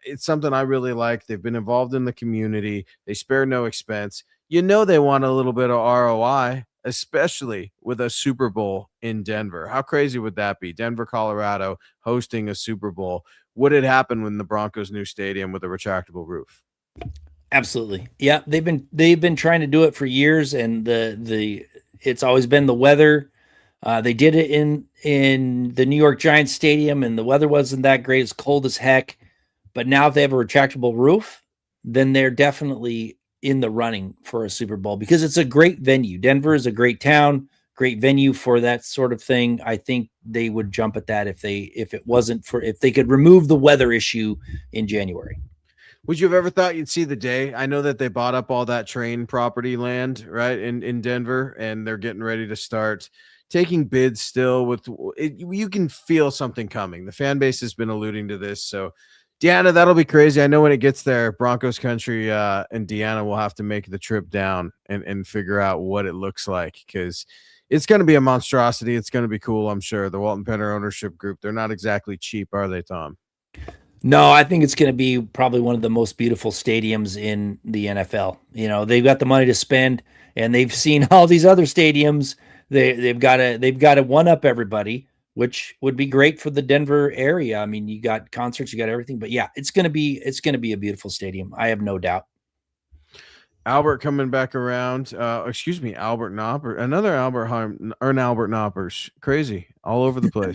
It's something I really like. They've been involved in the community. They spare no expense. They want a little bit of ROI, especially with a Super Bowl in Denver. How crazy would that be? Denver, Colorado hosting a Super Bowl. Would it happen when the Broncos' new stadium with a retractable roof? Absolutely. Yeah, they've been trying to do it for years, and it's always been the weather. They did it in the New York Giants stadium, and the weather wasn't that great. It's cold as heck. But now if they have a retractable roof, then they're definitely in the running for a Super Bowl because it's a great venue. Denver is a great town, great venue for that sort of thing. I think they would jump at that if they could remove the weather issue in January. Would you have ever thought you'd see the day? I know that they bought up all that train property land, right, in Denver, and they're getting ready to start taking bids still with it. You can feel something coming. The fan base has been alluding to this. So, Deanna, that'll be crazy. I know when it gets there, Broncos country and Deanna will have to make the trip down and figure out what it looks like, because it's going to be a monstrosity. It's going to be cool, I'm sure. The Walton Penner ownership group, they're not exactly cheap, are they, Tom? No, I think it's going to be probably one of the most beautiful stadiums in the NFL. You know, they've got the money to spend, and they've seen all these other stadiums. They've got to one up everybody, which would be great for the Denver area. I mean, you got concerts, you got everything, but yeah, it's going to be a beautiful stadium. I have no doubt. Albert coming back around. Excuse me, Albert Knopper. Another Albert Knoppers. Crazy all over the place.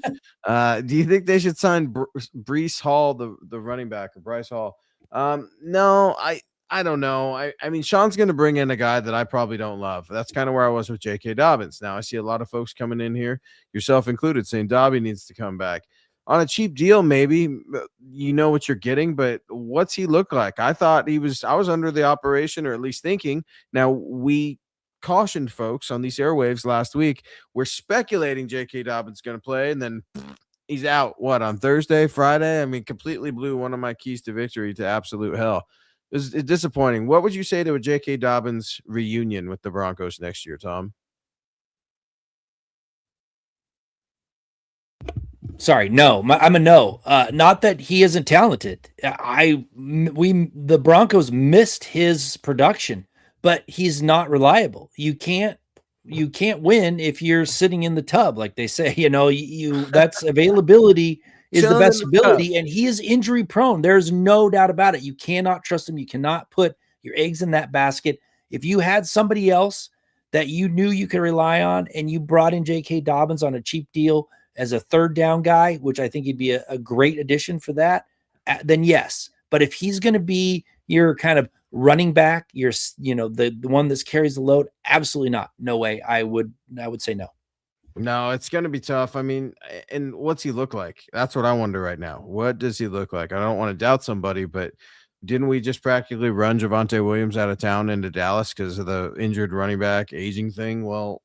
Do you think they should sign Breece Hall, the running back, or Bryce Hall? No, I don't know. I mean, Sean's going to bring in a guy that I probably don't love. That's kind of where I was with J.K. Dobbins. Now I see a lot of folks coming in here, yourself included, saying Dobby needs to come back. On a cheap deal, maybe you know what you're getting, but what's he look like? I thought I was under the operation, or at least thinking. Now, we cautioned folks on these airwaves last week. We're speculating J.K. Dobbins going to play, and then he's out, on Thursday, Friday? I mean, completely blew one of my keys to victory to absolute hell. It's disappointing. What would you say to a J.K. Dobbins reunion with the Broncos next year, Tom? Sorry, no. I'm a no. Not that he isn't talented. The Broncos missed his production, but he's not reliable. You can't win if you're sitting in the tub, like they say. You know, that's availability is the best ability, and he is injury prone. There's no doubt about it. You cannot trust him. You cannot put your eggs in that basket. If you had somebody else that you knew you could rely on, and you brought in J.K. Dobbins on a cheap deal as a third down guy, which I think he'd be a great addition for that, then yes. But if he's going to be your kind of running back, the one that carries the load, absolutely not. No way. I would say no. No, it's going to be tough. I mean, and what's he look like? That's what I wonder right now. What does he look like? I don't want to doubt somebody, but didn't we just practically run Javonte Williams out of town into Dallas because of the injured running back aging thing? Well,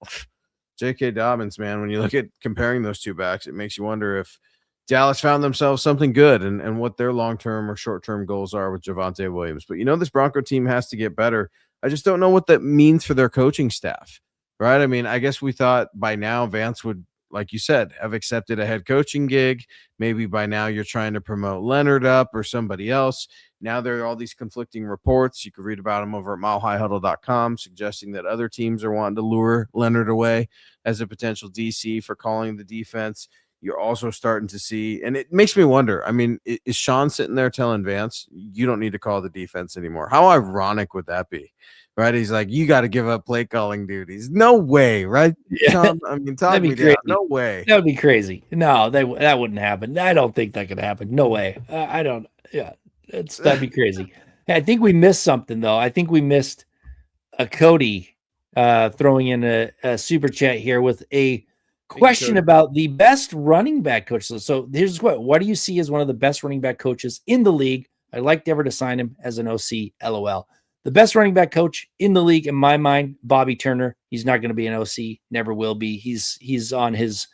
J.K. Dobbins, man, when you look at comparing those two backs, it makes you wonder if Dallas found themselves something good and what their long-term or short-term goals are with Javonte Williams. But this Bronco team has to get better. I just don't know what that means for their coaching staff, right? I mean, I guess we thought by now Vance would, like you said, have accepted a head coaching gig. Maybe by now you're trying to promote Leonhard up or somebody else. Now there are all these conflicting reports. You can read about them over at milehighhuddle.com, suggesting that other teams are wanting to lure Leonhard away as a potential DC for calling the defense. You're also starting to see, and it makes me wonder, I mean, is Sean sitting there telling Vance, you don't need to call the defense anymore? How ironic would that be? Right? He's like, you got to give up play calling duties. No way, right? Yeah. Tom, I mean, talk me down. No way. That would be crazy. No, that wouldn't happen. I don't think that could happen. No way. I don't. Yeah. That'd be crazy. I think we missed something though. I think we missed a Cody throwing in a super chat here with a question about the best running back coach. So here's what do you see as one of the best running back coaches in the league? I'd like Dever to sign him as an OC. LOL. The best running back coach in the league, in my mind, Bobby Turner. He's not going to be an OC. Never will be. He's on his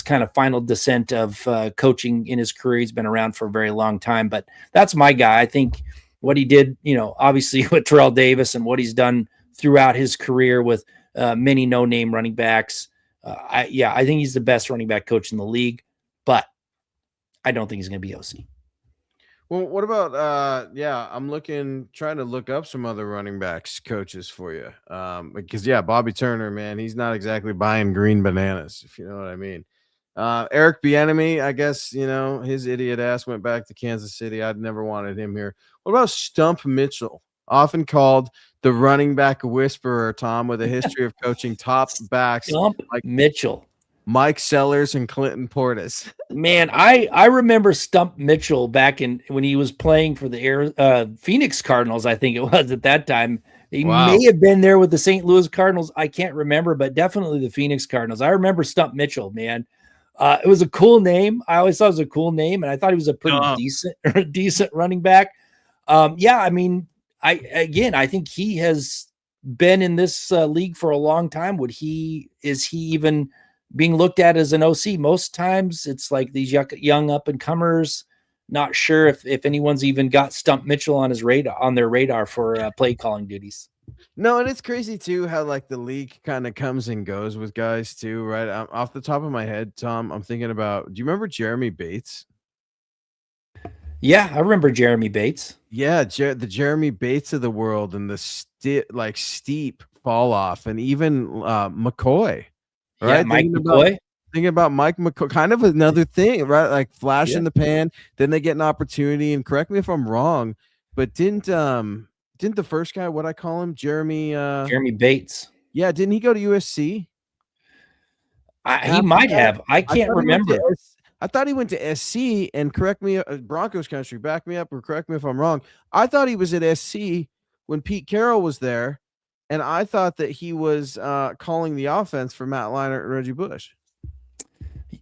kind of final descent of coaching in his career. He's been around for a very long time, but that's my guy. I think what he did, obviously with Terrell Davis and what he's done throughout his career with many no-name running backs. I think he's the best running back coach in the league, but I don't think he's going to be OC. Well, what about, I'm trying to look up some other running backs coaches for you. Because Bobby Turner, man, he's not exactly buying green bananas, if you know what I mean. Eric Bieniemy, I guess, his idiot ass went back to Kansas City. I'd never wanted him here. What about Stump Mitchell, often called the running back whisperer, Tom, with a history of coaching top backs like Mitchell, Mike Sellers, and Clinton Portis. Man, I remember Stump Mitchell back when he was playing for the Phoenix Cardinals, I think it was at that time. He may have been there with the St. Louis Cardinals. I can't remember, but definitely the Phoenix Cardinals. I remember Stump Mitchell, man. It was a cool name. I always thought it was a cool name, and I thought he was a pretty decent running back. Yeah, I mean, I think he has been in this league for a long time. Is he even being looked at as an OC? Most times it's like these young up and comers. Not sure if anyone's even got Stump Mitchell on their radar for play calling duties. No, and it's crazy too how like the league kind of comes and goes with guys too, right? Off the top of my head, Tom, I'm thinking about. Do you remember Jeremy Bates? Yeah, I remember Jeremy Bates. Yeah, the Jeremy Bates of the world and the steep fall off, and even McCoy, right? Yeah, Mike McCoy. Thinking about Mike McCoy, kind of another thing, right? Like flash in Yeah. the pan, then they get an opportunity. And correct me if I'm wrong, but didn't the first guy, what I call him, Jeremy Bates? Yeah, didn't he go to USC? He might have. I can't remember. I thought he went to SC, and correct me, Broncos country, back me up or correct me if I'm wrong. I thought he was at SC when Pete Carroll was there, and I thought that he was calling the offense for Matt Leinart and Reggie Bush.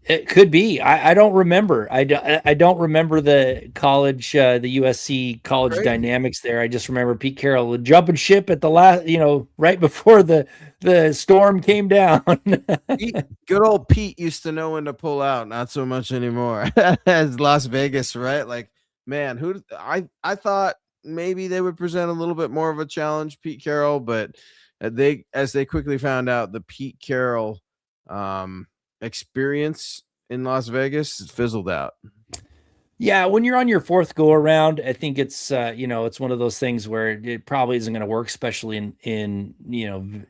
It could be. I don't remember. I don't remember the college, the USC college dynamics there. I just remember Pete Carroll jumping ship at the last, right before the storm came down. Good old Pete used to know when to pull out. Not so much anymore. As Las Vegas, right? Like, man, I thought maybe they would present a little bit more of a challenge, Pete Carroll, but as they quickly found out, the Pete Carroll experience in Las Vegas fizzled out. Yeah, when you're on your fourth go around, I think it's it's one of those things where it probably isn't going to work, especially in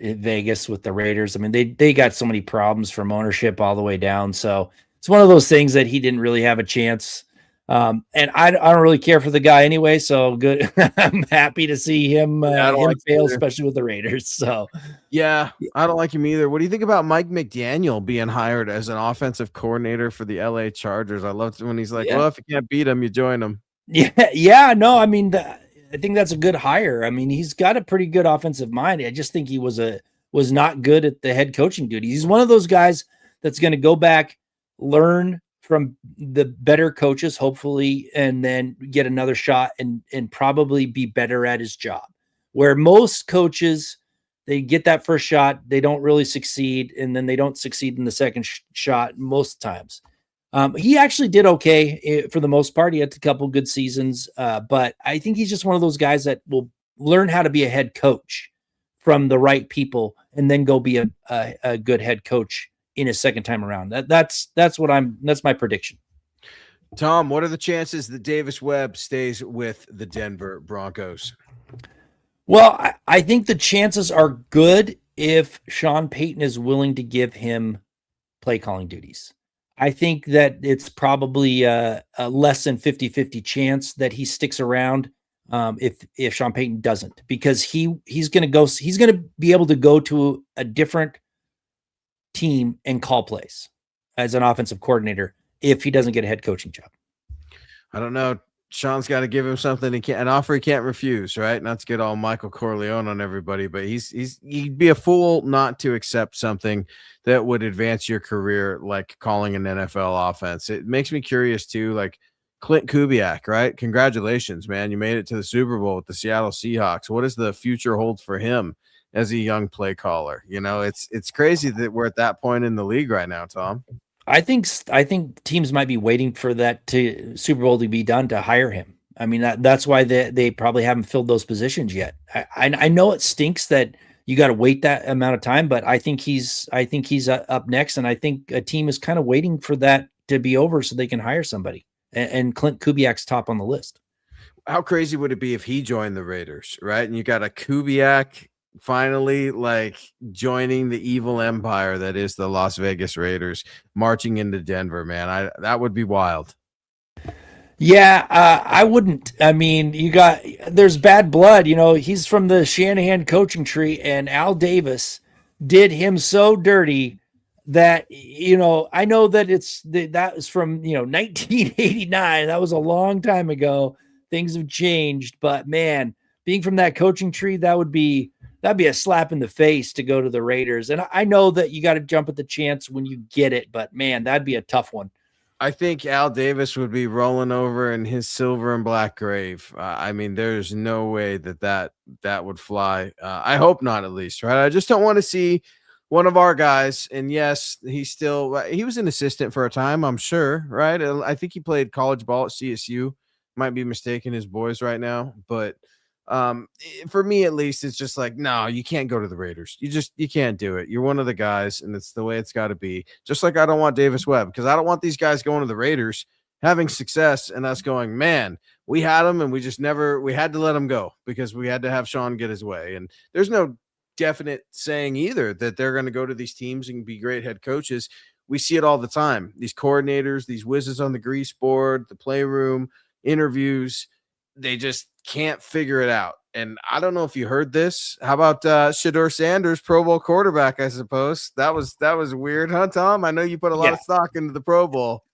Vegas with the Raiders. I mean, they got so many problems from ownership all the way down, so it's one of those things that he didn't really have a chance. And I don't really care for the guy anyway, so good. I'm happy to see him fail, especially with the Raiders. So yeah, I don't like him either. What do you think about Mike McDaniel being hired as an offensive coordinator for the LA Chargers? I loved when he's like, well, if you can't beat him, you join him. Yeah, no, I mean, I think that's a good hire. I mean, he's got a pretty good offensive mind. I just think he was not good at the head coaching duties. He's one of those guys that's going to go back, learn from the better coaches, hopefully, and then get another shot and probably be better at his job. Where most coaches, they get that first shot, they don't really succeed, and then they don't succeed in the second shot most times. He actually did okay for the most part. He had a couple good seasons, but I think he's just one of those guys that will learn how to be a head coach from the right people and then go be a good head coach in his second time around. That's my prediction. Tom, what are the chances that Davis Webb stays with the Denver Broncos? Well, I think the chances are good if Sean Payton is willing to give him play calling duties. I think that it's probably a less than 50-50 chance that he sticks around if Sean Payton doesn't, because he's going to be able to go to a different team and call plays as an offensive coordinator if he doesn't get a head coaching job. I don't know. Sean's got to give him something an offer he can't refuse, right? Not to get all Michael Corleone on everybody, but he'd be a fool not to accept something that would advance your career, like calling an NFL offense. It makes me curious too, like Clint Kubiak, right? Congratulations, man. You made it to the Super Bowl with the Seattle Seahawks. What does the future hold for him as a young play caller? It's crazy that we're at that point in the league right now, Tom. I think teams might be waiting for that to Super Bowl to be done to hire him. I mean, that's why they probably haven't filled those positions yet. I know it stinks that you got to wait that amount of time, but I think he's up next, and I think a team is kind of waiting for that to be over so they can hire somebody. And Clint Kubiak's top on the list. How crazy would it be if he joined the Raiders, right? And you got a Kubiak finally like joining the evil empire that is the Las Vegas Raiders, marching into Denver, man. That would be wild. Yeah, I wouldn't. I mean, there's bad blood. He's from the Shanahan coaching tree, and Al Davis did him so dirty that, I know that that was from, 1989. That was a long time ago. Things have changed, but man, being from that coaching tree, that'd be a slap in the face to go to the Raiders. And I know that you got to jump at the chance when you get it, but man, that'd be a tough one. I think Al Davis would be rolling over in his silver and black grave. I mean, there's no way that would fly. I hope not, at least, right? I just don't want to see one of our guys. And yes, he was an assistant for a time, I'm sure, right? I think he played college ball at CSU. Might be mistaken his boys right now, but for me at least, it's just like, no, you can't go to the Raiders. You can't do it. You're one of the guys, and it's the way it's got to be. Just like I don't want Davis Webb, because I don't want these guys going to the Raiders having success and us going, man, we had him and we had to let him go because we had to have Sean get his way. And there's no definite saying either that they're going to go to these teams and be great head coaches. We see it all the time. These coordinators, these whizzes on the grease board, the playroom, interviews, they just can't figure it out. And I don't know if you heard this. How about Shedeur Sanders, Pro Bowl quarterback, I suppose? That was weird, huh, Tom? I know you put a lot of stock into the Pro Bowl.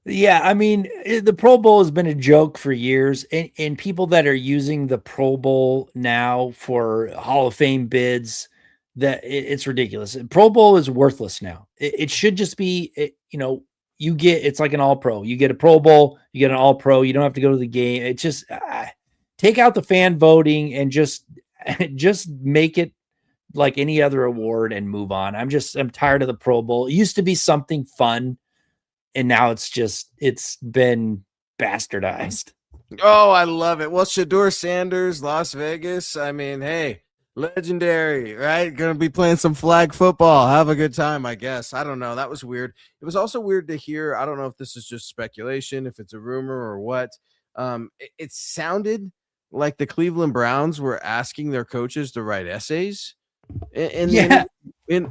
Yeah, I mean, the Pro Bowl has been a joke for years, and people that are using the Pro Bowl now for Hall of Fame bids, it's ridiculous. Pro Bowl is worthless now. It should just be, it's like an All Pro. You get a Pro Bowl, you get an All Pro. You don't have to go to the game. It's just take out the fan voting and just make it like any other award and move on. I'm tired of the Pro Bowl. It used to be something fun, and now it's been bastardized. Oh, I love it. Well, Shedeur Sanders, Las Vegas. I mean, hey, legendary, right? Going to be playing some flag football. Have a good time, I guess. I don't know. That was weird. It was also weird to hear. I don't know if this is just speculation, if it's a rumor or what. It sounded like the Cleveland Browns were asking their coaches to write essays. And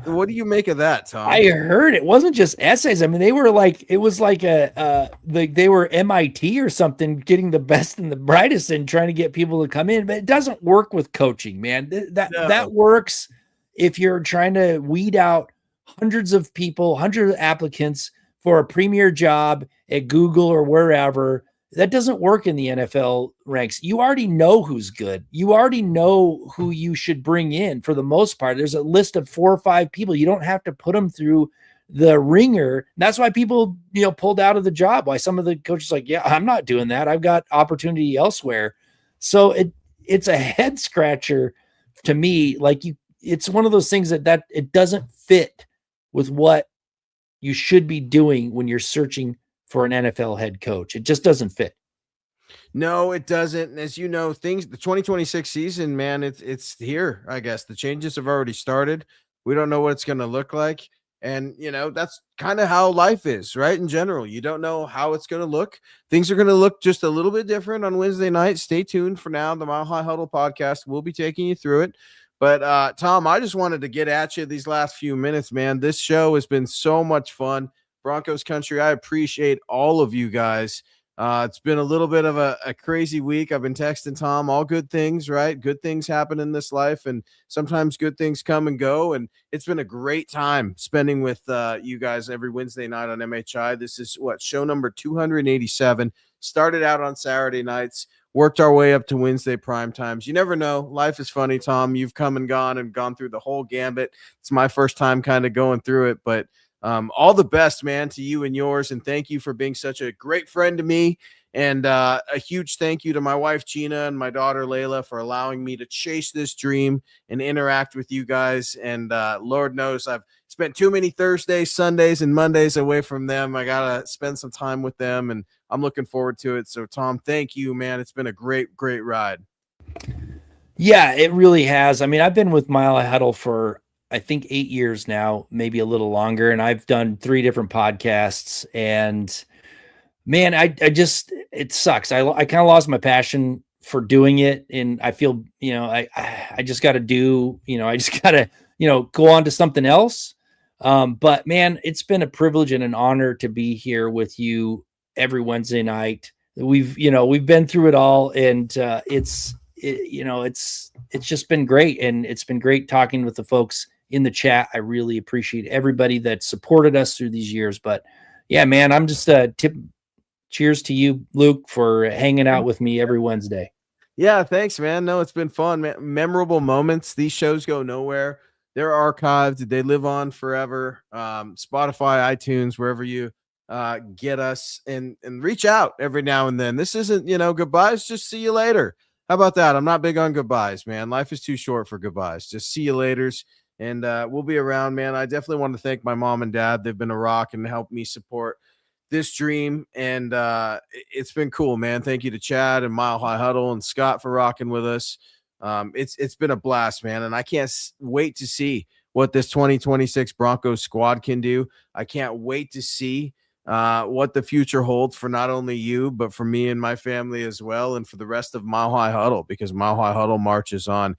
what do you make of that, Tom? I heard it wasn't just essays. I mean, they were like, it was like they were MIT or something, getting the best and the brightest and trying to get people to come in. But it doesn't work with coaching, man. That works if you're trying to weed out hundreds of people, hundreds of applicants for a premier job at Google or wherever. That doesn't work in the NFL ranks. You already know who's good. You already know who you should bring in for the most part. There's a list of 4 or 5 people. You don't have to put them through the ringer. That's why people, pulled out of the job. Why some of the coaches like, yeah, I'm not doing that. I've got opportunity elsewhere. So it's a head scratcher to me. Like it's one of those things that it doesn't fit with what you should be doing when you're searching for an NFL head coach. It just doesn't fit. No, it doesn't. And as you know, the 2026 season, man, it's here. I guess the changes have already started. We don't know what it's going to look like. And, that's kind of how life is, right? In general, you don't know how it's going to look. Things are going to look just a little bit different on Wednesday night. Stay tuned for now. The Mile High Huddle podcast will be taking you through it. But, Tom, I just wanted to get at you these last few minutes, man. This show has been so much fun. Broncos country, I appreciate all of you guys. It's been a little bit of a crazy week. I've been texting Tom, all good things, right? Good things happen in this life, and sometimes good things come and go. And it's been a great time spending with you guys every Wednesday night on MHI. This is show number 287. Started out on Saturday nights, worked our way up to Wednesday prime times. You never know. Life is funny, Tom. You've come and gone through the whole gambit. It's my first time kind of going through it, but all the best, man, to you and yours. And thank you for being such a great friend to me. And a huge thank you to my wife, Gina, and my daughter, Layla, for allowing me to chase this dream and interact with you guys. And Lord knows I've spent too many Thursdays, Sundays, and Mondays away from them. I got to spend some time with them, and I'm looking forward to it. So, Tom, thank you, man. It's been a great, great ride. Yeah, it really has. I mean, I've been with Mile High Huddle for I think 8 years now, maybe a little longer. And I've done 3 different podcasts, and man, it sucks. I kind of lost my passion for doing it. And I feel, I just got to go on to something else. But man, it's been a privilege and an honor to be here with you every Wednesday night. We've been through it all, and it's just been great. And it's been great talking with the folks in the chat. I really appreciate everybody that supported us through these years. But yeah, man, I'm just cheers to you, Luke, for hanging out with me every Wednesday. Yeah, thanks, man. No, it's been fun, man. Memorable moments. These shows go nowhere. They're archived. They live on forever. Spotify, iTunes, wherever you get us and reach out every now and then. This isn't, goodbyes, just see you later. How about that? I'm not big on goodbyes, man. Life is too short for goodbyes. Just see you laters. And we'll be around, man. I definitely want to thank my mom and dad. They've been a rock and helped me support this dream. And it's been cool, man. Thank you to Chad and Mile High Huddle and Scott for rocking with us. It's been a blast, man. And I can't wait to see what this 2026 Broncos squad can do. I can't wait to see what the future holds for not only you, but for me and my family as well, and for the rest of Mile High Huddle, because Mile High Huddle marches on.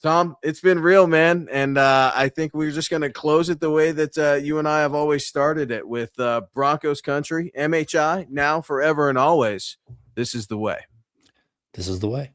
Tom, it's been real, man, and I think we're just going to close it the way that you and I have always started it, with Broncos country, MHI, now, forever, and always. This is the way. This is the way.